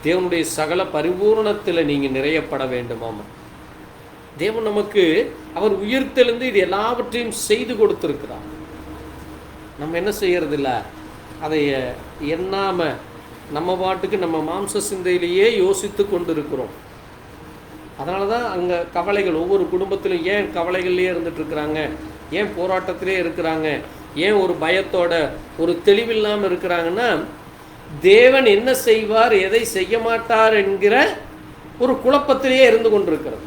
Speaker 1: தேவனுடைய சகல பரிபூரணத்தில் நீங்கள் நிறையப்பட வேண்டுமாமா. தேவன் நமக்கு அவர் உயிர்த்தெழுந்து இது எல்லாவற்றையும் செய்து கொடுத்திருக்கிறார். நம்ம என்ன செய்யறதில்ல, அதை எண்ணாம நம்ம பாட்டுக்கு நம்ம மாம்ச சிந்தையிலேயே யோசித்து கொண்டு இருக்கிறோம். அதனால தான் அங்கே கவலைகள், ஒவ்வொரு குடும்பத்திலும் ஏன் கவலைகள்லேயே இருந்துட்டு இருக்கிறாங்க, ஏன் போராட்டத்திலே இருக்கிறாங்க, ஏன் ஒரு பயத்தோட ஒரு தெளிவில்லாமல் இருக்கிறாங்கன்னா, தேவன் என்ன செய்வார் எதை செய்ய மாட்டார் என்கிற ஒரு குழப்பத்திலேயே இருந்து கொண்டிருக்கிறது.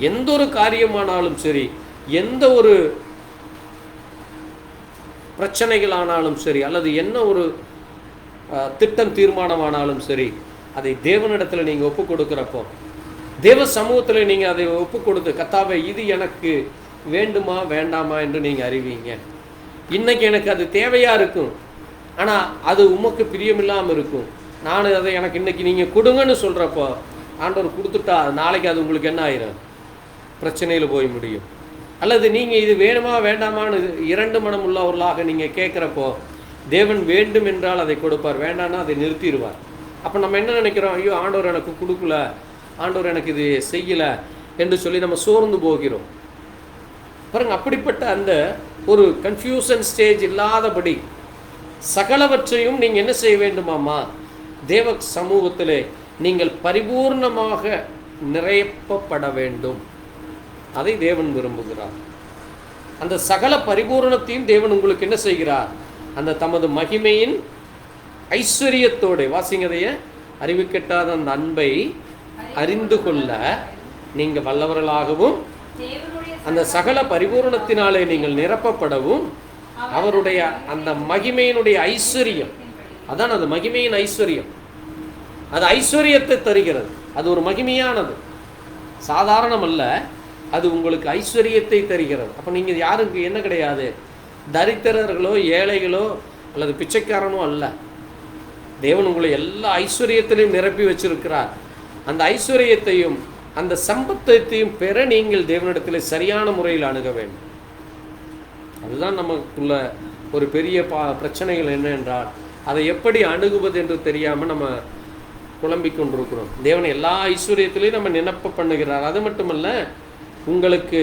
Speaker 1: எந்த ஒரு காரியமானாலும் சரி, எந்த ஒரு பிரச்சனைகளானாலும் சரி, அல்லது என்ன ஒரு திட்டம் தீர்மானமானாலும் சரி, அதை தேவனிடத்தில் நீங்கள் ஒப்பு கொடுக்குறப்போ, தேவ சமூகத்தில் நீங்கள் அதை ஒப்பு கொடுத்து, கர்த்தாவே இது எனக்கு வேண்டுமா வேண்டாமா என்று நீங்கள் அறிவீங்க. இன்னைக்கு எனக்கு அது தேவையாக இருக்கும், ஆனால் அது உமக்கு பிரியமில்லாமல் இருக்கும். நான் அதை எனக்கு இன்னைக்கு நீங்கள் கொடுங்கன்னு சொல்கிறப்போ, ஆண்டவர் கொடுத்துட்டா நாளைக்கு அது உங்களுக்கு என்ன ஆயிரும்? பிரச்சனையில் போய் முடியும். அல்லது நீங்கள் இது வேணுமா வேண்டாமான்னு இரண்டு மனம் உள்ளவர்களாக நீங்கள் கேட்குறப்போ தேவன் வேண்டும் என்றால் அதை கொடுப்பார், வேண்டான்னா அதை நிறுத்திடுவார். அப்போ நம்ம என்ன நினைக்கிறோம், ஐயோ ஆண்டவர் எனக்கு கொடுக்கல, ஆண்டவர் எனக்கு இது செய்யலை என்று சொல்லி நம்ம சோர்ந்து போகிறோம். பாருங்க, அப்படிப்பட்ட அந்த ஒரு கன்ஃபியூஷன் ஸ்டேஜ் இல்லாதபடி சகலவற்றையும் நீங்கள் என்ன செய்ய வேண்டுமாமா, தேவ சமூகத்திலே நீங்கள் பரிபூர்ணமாக நிரப்பப்பட வேண்டும். அதை தேவன் விரும்புகிறார். அந்த சகல பரிபூரணத்தையும் தேவன் உங்களுக்கு என்ன செய்கிறார், அந்த தமது மகிமையின் ஐஸ்வர்யத்தோடு, வாசிங்கதைய அறிவு கெட்டாத அந்த அன்பை அறிந்து கொள்ள நீங்கள் வல்லவர்களாகவும் அந்த சகல பரிபூரணத்தினாலே நீங்கள் நிரப்பப்படவும் அவருடைய அந்த மகிமையினுடைய ஐஸ்வர்யம், அதான் அது மகிமையின் ஐஸ்வர்யம், அது ஐஸ்வர்யத்தை தருகிறது. அது ஒரு மகிமையானது, சாதாரணம் அல்ல, அது உங்களுக்கு ஐஸ்வர்யத்தை தருகிறது. அப்போ நீங்கள் யாருக்கு என்ன கிடையாது, தரித்திரர்களோ ஏழைகளோ அல்லது பிச்சைக்காரனோ அல்ல. தேவன் உங்களை எல்லா ஐஸ்வர்யத்திலையும் நிரப்பி வச்சிருக்கிறார். அந்த ஐஸ்வர்யத்தையும் அந்த சம்பத்தையும் பெற நீங்கள் தேவனிடத்தில் சரியான முறையில் அணுக வேண்டும். அதுதான் நமக்குள்ள ஒரு பெரிய பிரச்சனைகள் என்ன என்றால், அதை எப்படி அணுகுவது என்று தெரியாமல் நம்ம குழம்பிக் கொண்டிருக்கிறோம். தேவன் எல்லா ஐஸ்வர்யத்திலையும் நம்ம நினைப்ப பண்ணுகிறார். அது மட்டுமல்ல, உங்களுக்கு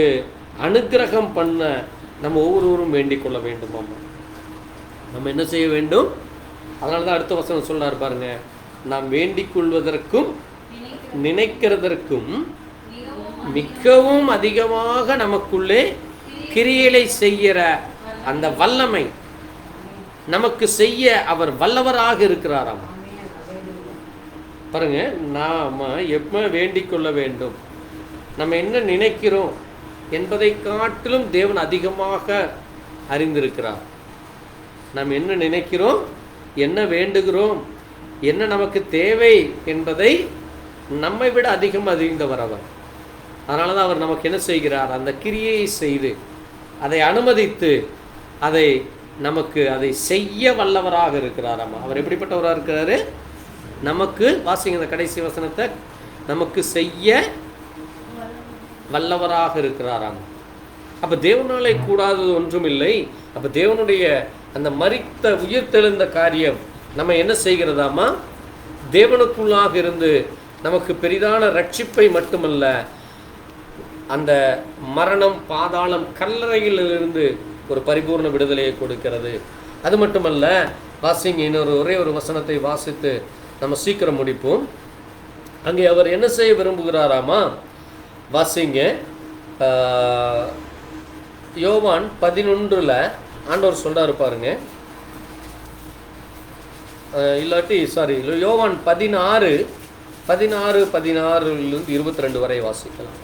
Speaker 1: அனுக்கிரகம் பண்ண நம்ம ஒவ்வொருவரும் வேண்டிக் கொள்ள வேண்டும். நம்ம என்ன செய்ய வேண்டும்? அதனால தான் அடுத்த வசனம் சொல்றாரு பாருங்க, நாம் வேண்டிக் கொள்வதற்கும் நினைக்கிறதற்கும் மிகவும் அதிகமாக நமக்குள்ளே கிரியைகளை செய்கிற அந்த வல்லமை நமக்கு செய்ய அவர் வல்லவராக இருக்கிறாராம். பாருங்க, நாம எப்ப வேண்டிக் கொள்ள வேண்டும், நம்ம என்ன நினைக்கிறோம் என்பதை காட்டிலும் தேவன் அதிகமாக அறிந்திருக்கிறார். நாம் என்ன நினைக்கிறோம், என்ன வேண்டுகிறோம், என்ன நமக்கு தேவை என்பதை நம்மை விட அதிகம் அறிந்தவர் அவர். அதனால தான் அவர் நமக்கு என்ன செய்கிறார், அந்த கிரியையை செய்து அதை அனுமதித்து அதை நமக்கு அதை செய்ய வல்லவராக இருக்கிறாராம். அவர் எப்படிப்பட்டவராக இருக்கிறாரு, நமக்கு வாசிங்க இந்த கடைசி வசனத்தை, நமக்கு செய்ய வல்லவராக இருக்கிறாராம். அப்போ தேவனாலே கூடாதது ஒன்றும் இல்லை. அப்போ தேவனுடைய அந்த மரித்த உயிர்த்தெழுந்த காரியம் நம்ம என்ன செய்கிறதாமா, தேவனுக்குள்ளாக இருந்து நமக்கு பெரிதான ரட்சிப்பை மட்டுமல்ல, அந்த மரணம் பாதாளம் கல்லறையிலிருந்து ஒரு பரிபூர்ண விடுதலையை கொடுக்கிறது. அது மட்டுமல்ல, வாசிங்க இன்னொரு ஒரே ஒரு வசனத்தை வாசித்து நம்ம சீக்கிரம் முடிப்போம். அங்கே அவர் என்ன செய்ய விரும்புகிறாராமா, வாசிங்க யோவான் 11 ஆண்டவர் சொல்றாரு பாருங்க, இல்லாட்டி சாரி யோவான் 16:16-22 வரை வாசிக்கலாம்.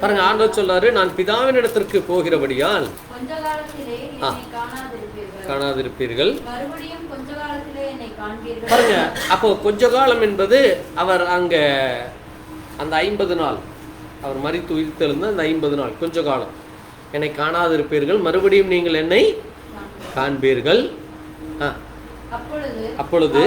Speaker 1: பாருங்க, ஆண்டவர் சொல்றாரு, நான் பிதாவின் இடத்திற்கு போகிறபடியால் காணாதிருப்பீர்கள். பாருங்க, அப்போ கொஞ்ச காலம் என்பது அவர் அங்க அந்த 50 நாள் அவர் மரித்து உயிர்த்தெழுந்த அந்த 50 நாள் கொஞ்ச காலம், என்னை காணாதிருப்பீர்கள், மறுபடியும் நீங்கள் என்னை காண்பீர்கள். அப்பொழுது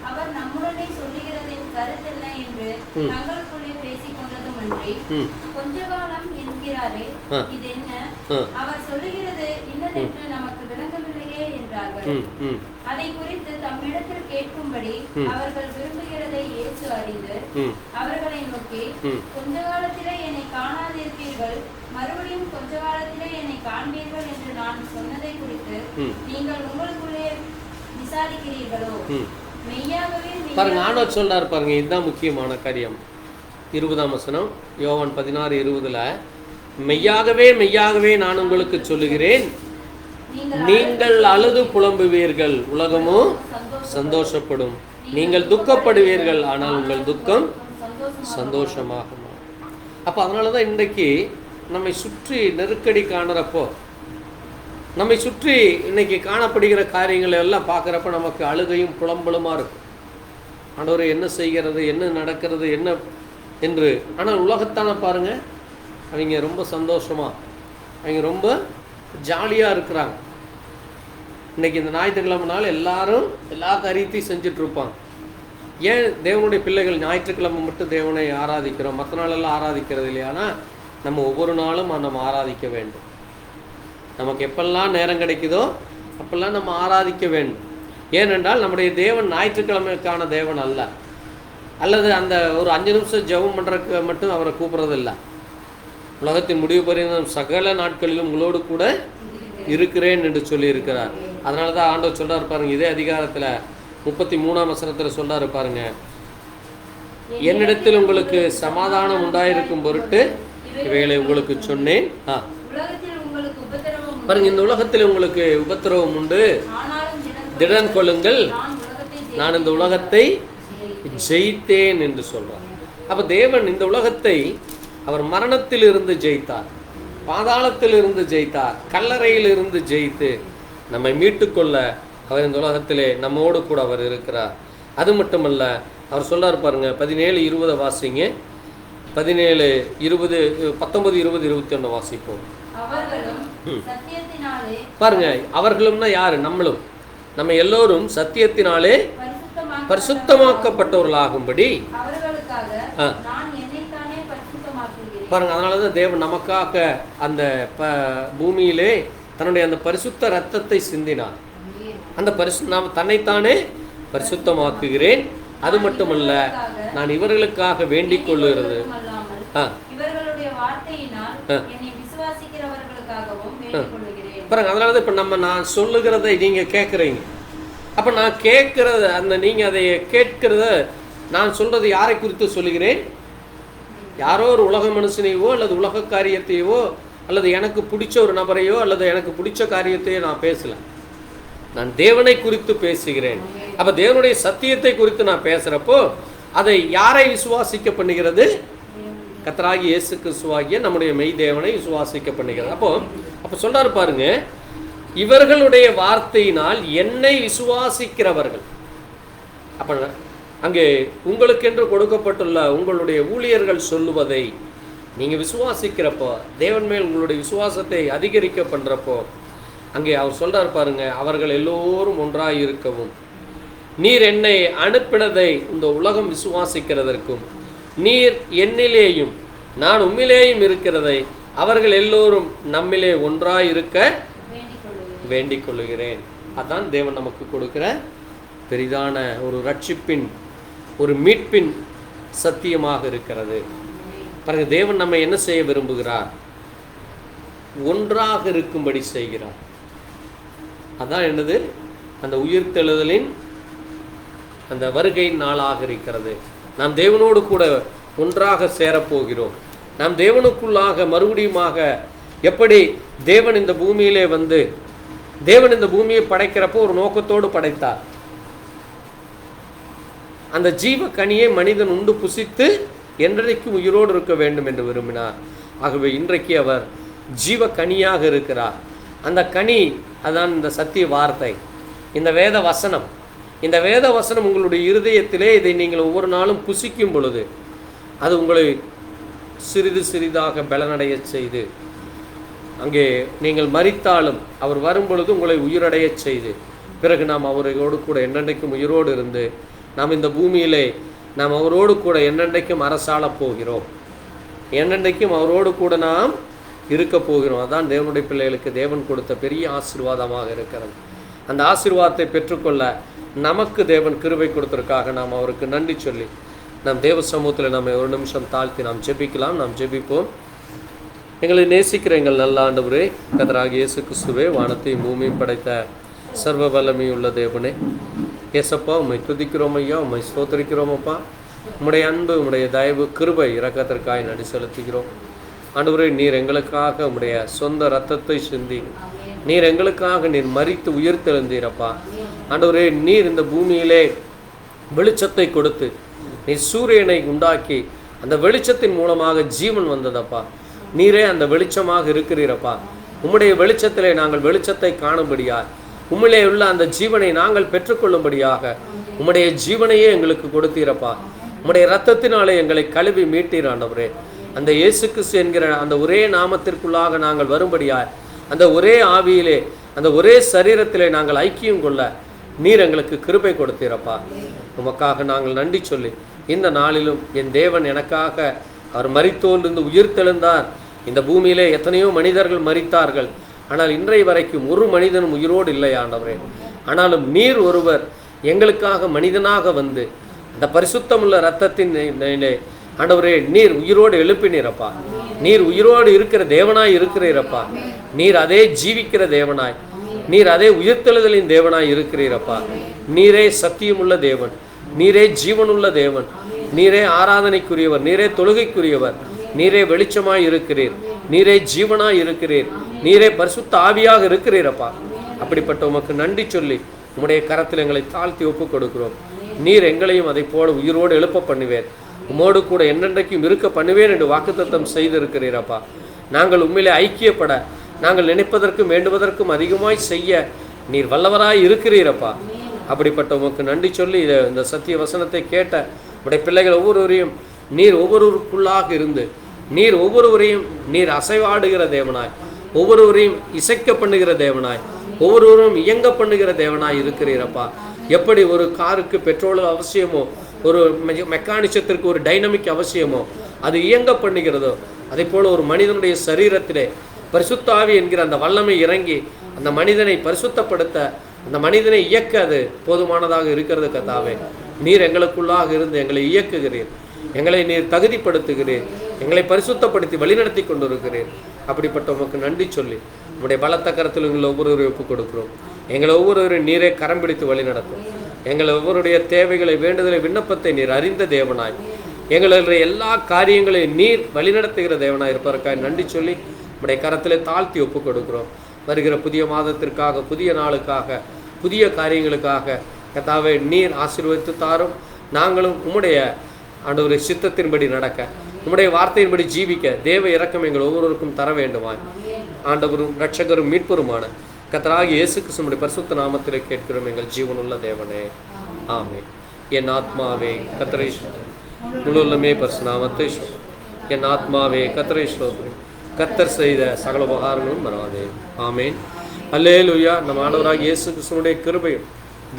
Speaker 3: அவர் நம்முடனே சொல்லுகிறதின் கருத்தென்ன என்று தங்களுக்குள்ளே பேசிக் கொண்டதுமன்றி, கொஞ்ச காலம் என்கிறாரே, இது என்ன, அவர் சொல்லுகிறது இன்னதென்று நமக்கு விளங்கவில்லையே என்றார்கள். அதை குறித்து தம்மிடத்தில் கேட்கும்படி அவர்கள் விரும்புகிறதை இயேசு அறிந்து அவர்களை நோக்கி, கொஞ்ச காலத்திலே என்னை காணாதிருப்பீர்கள், மறுபடியும் கொஞ்ச காலத்திலே என்னை காண்பீர்கள் என்று நான் சொன்னதை குறித்து நீங்கள் உங்களுக்குள்ளே விசாரிக்கிறீர்களோ?
Speaker 1: பாருங்க, ஆண்டவர் சொல்றாரு பாருங்க, இதுதான் முக்கியமான காரியம். 20ஆம் வசனம் யோவான் 16:20, மெய்யாகவே மெய்யாகவே நான் உங்களுக்கு சொல்லுகிறேன், நீங்கள் அழுது புலம்புவீர்கள், உலகமோ சந்தோஷப்படும், நீங்கள் துக்கப்படுவீர்கள், ஆனால் உங்கள் துக்கம் சந்தோஷமாக. அப்போ அதனால தான் இன்றைக்கு நம்மை சுற்றி நெருக்கடி காணுறப்போ, நம்மை சுற்றி இன்னைக்கு காணப்படுகிற காரியங்களை எல்லாம் பார்க்குறப்ப நமக்கு அழுகையும் புலம்பலுமா இருக்கும். ஆண்டவரே என்ன செய்கிறது, என்ன நடக்கிறது, என்ன என்று. ஆனால் உலகத்தான பாருங்க, அவங்க ரொம்ப சந்தோஷமா, அவங்க ரொம்ப ஜாலியாக இருக்கிறாங்க. இன்றைக்கி இந்த ஞாயிற்றுக்கிழமை நாள் எல்லாரும் எல்லா காரியத்தையும் செஞ்சிட்ருப்பாங்க. ஏன் தேவனுடைய பிள்ளைகள் ஞாயிற்றுக்கிழமை மட்டும் தேவனை ஆராதிக்கிறோம், மற்ற நாளெல்லாம் ஆராதிக்கிறது இல்லையானா? நம்ம ஒவ்வொரு நாளும் நம்ம ஆராதிக்க வேண்டும். நமக்கு எப்பெல்லாம் நேரம் கிடைக்குதோ அப்பெல்லாம் நம்ம ஆராதிக்க வேண்டும். ஏனென்றால் நம்முடைய தேவன் ஞாயிற்றுக்கிழமைக்கான தேவன் அல்ல, அல்லது அந்த ஒரு 5 நிமிஷம் ஜெபம் பண்ணுறதுக்கு மட்டும் அவரை கூப்பிட்றதில்ல. உலகத்தின் முடிவு பரிந்தும் சகல நாட்களிலும் உங்களோடு கூட இருக்கிறேன் என்று சொல்லியிருக்கிறார். அதனால தான் ஆண்டவர் சொல்கிறார் பாருங்க, இதே அதிகாரத்தில் 33ஆம் வசனத்தில் சொல்கிறாரு பாருங்க, என்னிடத்தில் உங்களுக்கு சமாதானம் உண்டாயிருக்கும் பொருட்டு இவைகளை உங்களுக்கு சொன்னேன். பாருங்க, இந்த உலகத்தில் உங்களுக்கு உபத்திரவம் உண்டு, திடன் கொள்ளுங்கள், நான் இந்த உலகத்தை ஜெயித்தேன் என்று சொல்றார். அப்ப தேவன் இந்த உலகத்தை அவர் மரணத்தில் இருந்து ஜெயித்தார், பாதாளத்தில் இருந்து ஜெயித்தார், கல்லறையில் இருந்து ஜெயித்து நம்மை மீட்டுக்கொள்ள அவர் இந்த உலகத்திலே நம்மோடு கூட அவர் இருக்கிறார். அது மட்டுமல்ல, அவர் சொல்லார் பாருங்க, 17:20 வாசிங்க. 17, 20, 19, 20, 21 வாசிப்போம் பாருங்க. அவர்களும்னா யாரு? நம்மளும், நம்ம எல்லோரும் சத்தியத்தினாலே பரிசுத்தமாக்கப்பட்டவர்களாகும்படி பாருங்க. அதனாலதான் தேவன் நமக்காக அந்த பூமியிலே தன்னுடைய அந்த பரிசுத்த ரத்தத்தை சிந்தினார். அந்த நாம் தன்னைத்தானே பரிசுத்தமாக்குகிறேன். அது மட்டுமல்ல, நான் இவர்களுக்காக வேண்டிக் கொள்ளுகிறது பாருங்க. அதனாலதான் இப்ப நான் சொல்லுகிறதை நீங்க கேட்குறீங்க. அப்ப நான் கேட்கறத, அந்த நீங்க அதை கேட்கிறத, நான் சொல்றது யாரை குறித்து சொல்லுகிறேன்? யாரோ ஒரு உலக மனுஷனையோ அல்லது உலக காரியத்தையோ அல்லது எனக்கு பிடிச்ச ஒரு நபரையோ அல்லது எனக்கு பிடிச்ச காரியத்தையோ நான் பேசல. நான் தேவனை குறித்து பேசுகிறேன். அப்ப தேவனுடைய சத்தியத்தை குறித்து நான் பேசுறப்போ அதை யாரை விசுவாசிக்க பண்ணுகிறது? கர்த்தராகிய இயேசு கிறிஸ்துவாகிய நம்முடைய மெய் தேவனை விசுவாசிக்க பண்ணுகிறது. அப்போ சொல்றாரு பாருங்க, இவர்களுடைய வார்த்தையினால் என்னை விசுவாசிக்கிறவர்கள். அப்ப அங்கே உங்களுக்கென்று கொடுக்கப்பட்டுள்ள உங்களுடைய ஊழியர்கள் சொல்லுவதை நீங்கள் விசுவாசிக்கிறப்போ, தேவன் மேல் உங்களுடைய விசுவாசத்தை அதிகரிக்க பண்ணுறப்போ, அங்கே அவர் சொல்றார் பாருங்க, அவர்கள் எல்லோரும் ஒன்றாய் இருக்கவும், நீர் என்னை அனுப்பினதை இந்த உலகம் விசுவாசிக்கிறதற்கும், நீர் என்னிலேயும் நான் உம்மிலேயும் இருக்கிறதை அவர்கள் எல்லோரும் நம்மிலே ஒன்றாய் இருக்க வேண்டிக் கொள்ளுகிறேன். அதான் தேவன் நமக்கு கொடுக்கிற பெரிதான ஒரு ரட்சிப்பின், ஒரு மீட்பின் சத்தியமாக இருக்கிறது. பாருங்க, தேவன் நம்ம என்ன செய்ய விரும்புகிறார்? ஒன்றாக இருக்கும்படி செய்கிறார். அதான் என்னது? அந்த உயிர்த்தெழுதலின் அந்த வருகை நாளாக இருக்கிறது. நாம் தேவனோடு கூட ஒன்றாக சேரப்போகிறோம். நாம் தேவனுக்குள்ளாக மறுபடியுமாக, எப்படி தேவன் இந்த பூமியிலே வந்து, தேவன் இந்த பூமியை படைக்கிறப்போ ஒரு நோக்கத்தோடு படைத்தார். அந்த ஜீவ கனியை மனிதன் உண்டு புசித்து என்றைக்கும் உயிரோடு இருக்க வேண்டும் என்று விரும்பினார். ஆகவே இன்றைக்கு அவர் ஜீவ கனியாக இருக்கிறார். அந்த கனி அதான் இந்த சத்திய வார்த்தை, இந்த வேத வசனம். இந்த வேத வசனம் உங்களுடைய இருதயத்திலே இதை நீங்கள் ஒவ்வொரு நாளும் புசிக்கும் பொழுது அது உங்களை சிறிது சிறிதாக பலனடைய செய்து, அங்கே நீங்கள் மரித்தாலும் அவர் வரும்பொழுது உங்களை உயிரடைய செய்து, பிறகு நாம் அவரோடு கூட என்னென்றைக்கும் உயிரோடு இருந்து நாம் இந்த பூமியிலே நாம் அவரோடு கூட என்னென்றைக்கும் அரசாள போகிறோம். என்னென்றைக்கும் அவரோடு கூட நாம் இருக்க போகிறோம். அதான் தேவனுடைய பிள்ளைகளுக்கு தேவன் கொடுத்த பெரிய ஆசீர்வாதமாக இருக்கிறது. அந்த ஆசீர்வாதத்தை பெற்றுக்கொள்ள நமக்கு தேவன் கிருபை கொடுத்ததற்காக நாம் அவருக்கு நன்றி சொல்லி நாம் தேவ சமூகத்தில் நம்ம ஒரு நிமிஷம் தாழ்த்தி நாம் ஜெபிக்கலாம். நாம் ஜெபிப்போம். எங்களை நேசிக்கிற எங்கள் நல்ல ஆண்டவரே, கர்த்தராகிய இயேசு கிறிஸ்துவே, வானத்தையும் பூமியும் படைத்த சர்வ வல்லமையுள்ள தேவனே, ஏசப்பா, உம்மை துதிக்கிறோம் ஐயா, உம்மை ஸ்தோத்திரிக்கிறோம் அப்பா. உம்முடைய அன்பு, உம்முடைய தயவு, கிருபை, இரக்கத்திற்காய் நன்றி செலுத்துகிறோம் ஆண்டவரே. நீர் எங்களுக்காக உம்முடைய சொந்த இரத்தத்தை சிந்தி, நீர் எங்களுக்காக நீர் மரித்து உயிர்த்தெழுந்தீரப்பா ஆண்டவரே. நீர் இந்த பூமியிலே வெளிச்சத்தை கொடுத்து நீர் சூரியனை உண்டாக்கி அந்த வெளிச்சத்தின் மூலமாக ஜீவன் வந்ததப்பா. நீரே அந்த வெளிச்சமாக இருக்கிறீரப்பா. உம்முடைய வெளிச்சத்திலே நாங்கள் வெளிச்சத்தை காணும்படியாக, உம்மிலே உள்ள அந்த ஜீவனை நாங்கள் பெற்றுக்கொள்ளும்படியாக உம்முடைய ஜீவனையே எங்களுக்கு கொடுத்தீரப்பா. உம்முடைய இரத்தத்தினாலே எங்களை கழுவி மீட்டீர் ஆண்டவரே. அந்த இயேசு கிறிஸ்து என்கிற அந்த ஒரே நாமத்திற்குள்ளாக நாங்கள் வரும்படியாய், அந்த ஒரே ஆவியிலே அந்த ஒரே சரீரத்திலே நாங்கள் ஐக்கியம் கொள்ள நீர் எங்களுக்கு கிருபை கொடுத்தீரப்பா. உமக்காக நாங்கள் நன்றி சொல்லி இந்த நாளிலும் என் தேவன் எனக்காக அவர் மரித்தோலிருந்து உயிர்த்தெழுந்தார். இந்த பூமியிலே எத்தனையோ மனிதர்கள் மரித்தார்கள், ஆனால் இன்றைய வரைக்கும் ஒரு மனிதனும் உயிரோடு இல்லை ஆண்டவரே. ஆனாலும் நீர் ஒருவர் எங்களுக்காக மனிதனாக வந்து அந்த பரிசுத்தமுள்ள இரத்தத்தின் ஆண்டவரே நீர் உயிரோடு எழுப்பினீரப்பா. நீர் உயிரோடு இருக்கிற தேவனாய் இருக்கிறீரப்பா. நீர் அதே ஜீவிக்கிற தேவனாய், நீர் அதே உயிர்த்தெழுதலின் தேவனாய் இருக்கிறீரப்பா. நீரே சத்தியமுள்ள தேவன், நீரே ஜீவனுள்ள தேவன், நீரே ஆராதனைக்குரியவர், நீரே தொழுகைக்குரியவர், நீரே வெளிச்சமாய் இருக்கிறீர், நீரே ஜீவனாய் இருக்கிறீர், நீரே பரிசுத்த ஆவியாக இருக்கிறீரப்பா. அப்படிப்பட்ட உமக்கு நன்றி சொல்லி உம்முடைய கரத்தில் எங்களை தாழ்த்தி ஒப்புக் கொடுக்கிறோம். நீர் எங்களையும் அதை போல உயிரோடு எழுப்ப பண்ணுவேன், உம்மோடு கூட என்னென்றைக்கும் இருக்க பண்ணுவேன் என்று வாக்குத்தத்தம் செய்திருக்கிறீரப்பா. நாங்கள் உண்மையிலே ஐக்கியப்பட, நாங்கள் நினைப்பதற்கும் வேண்டுவதற்கும் அதிகமாய் செய்ய நீர் வல்லவராய் இருக்கிறீரப்பா. அப்படிப்பட்ட உமக்கு நன்றி சொல்லி இந்த சத்திய வசனத்தை கேட்ட உடைய பிள்ளைகள் ஒவ்வொருவரையும் நீர் ஒவ்வொருவருக்குள்ளாக இருந்து நீர் ஒவ்வொருவரையும் நீர் அசைவாடுகிற தேவனாய், ஒவ்வொருவரையும் இசைக்க பண்ணுகிற தேவனாய், ஒவ்வொருவரும் இயங்க பண்ணுகிற தேவனாய் இருக்கிறீரப்பா. எப்படி ஒரு காருக்கு பெட்ரோல் அவசியமோ, ஒரு மெக்கானிசத்திற்கு ஒரு டைனமிக் அவசியமோ, அது இயங்க பண்ணுகிறதோ, அதே போல ஒரு மனிதனுடைய சரீரத்திலே பரிசுத்த ஆவி என்கிற அந்த வல்லமை இறங்கி அந்த மனிதனை பரிசுத்தப்படுத்த, அந்த மனிதனை இயக்க அது போதுமானதாக இருக்கிறது. கர்த்தாவே, நீர் எங்களுக்குள்ளாக இருந்து எங்களை இயக்குகிறீர், எங்களை நீர் தகுதிப்படுத்துகிறீர், எங்களை பரிசுத்தப்படுத்தி வழிநடத்தி கொண்டிருக்கிறீர். அப்படிப்பட்ட உமக்கு நன்றி சொல்லி உங்களுடைய பலத்த கரத்தில் எங்களை ஒவ்வொருவரையும் ஒப்புக் கொடுக்கிறோம். எங்களை ஒவ்வொருவரையும் நீரே கரம் பிடித்து வழி நடத்தும். எங்களை ஒவ்வொருடைய தேவைகளை, வேண்டுதலை, விண்ணப்பத்தை நீர் அறிந்த தேவனாய், எங்களுடைய எல்லா காரியங்களையும் நீர் வழிநடத்துகிற தேவனாய் இருப்பதற்காக நன்றி சொல்லி உங்களுடைய கரத்திலே தாழ்த்தி ஒப்புக் கொடுக்கிறோம். வருகிற புதிய மாதத்திற்காக, புதிய நாளுக்காக, புதிய காரியங்களுக்காக கர்த்தாவே நீர் ஆசீர்வதித்து தாரும். நாங்களும் உம்முடைய ஆண்டவருடைய சித்தத்தின்படி நடக்க, உம்முடைய வார்த்தையின்படி ஜீவிக்க தேவ இரக்கம் எங்கள் ஒவ்வொருவருக்கும் தர வேண்டுமாய் ஆண்டவரும் இரட்சகரும் மீட்பருமான கர்த்தராகிய இயேசு கிறிஸ்துவின் பரிசுத்த நாமத்திலே கேட்கிறோம் எங்கள் ஜீவனுள்ள தேவனே, ஆமென். என் ஆத்மாவே கர்த்தரை முழு உள்ளமே பரிசுநாமத்தை ஸ்தோத்திரி. என் ஆத்மாவே கர்த்தரை ஸ்தோத்திரி. கர்த்தர் செய்த சகல உபகாரங்களும் மறவாதே. ஆமென். அல்லேலூயா. நம் ஆண்டவராகிய இயேசு கிறிஸ்துவினுடைய கிருபையும்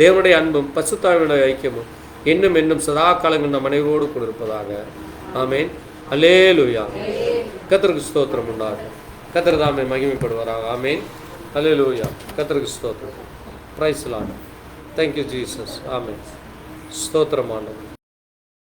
Speaker 1: தேவனுடைய அன்பும் பரிசுத்த ஆவியுடைய ஐக்கியமும் இன்னும் இன்னும் சதா காலங்கள் நம் அனைவரோடு கூட இருப்பதாக. ஆமென். அல்லேலூயா. கர்த்தருக்கு ஸ்தோத்திரம் உண்டாகும். கர்த்தர் தாமே மகிமைப்படுவாராக. ஆமென். அல்லேலூயா. கர்த்தருக்கு ஸ்தோத்திரம். Praise the Lord. Thank you Jesus. ஆமென். ஸ்தோத்திரம் ஆண்டவரே.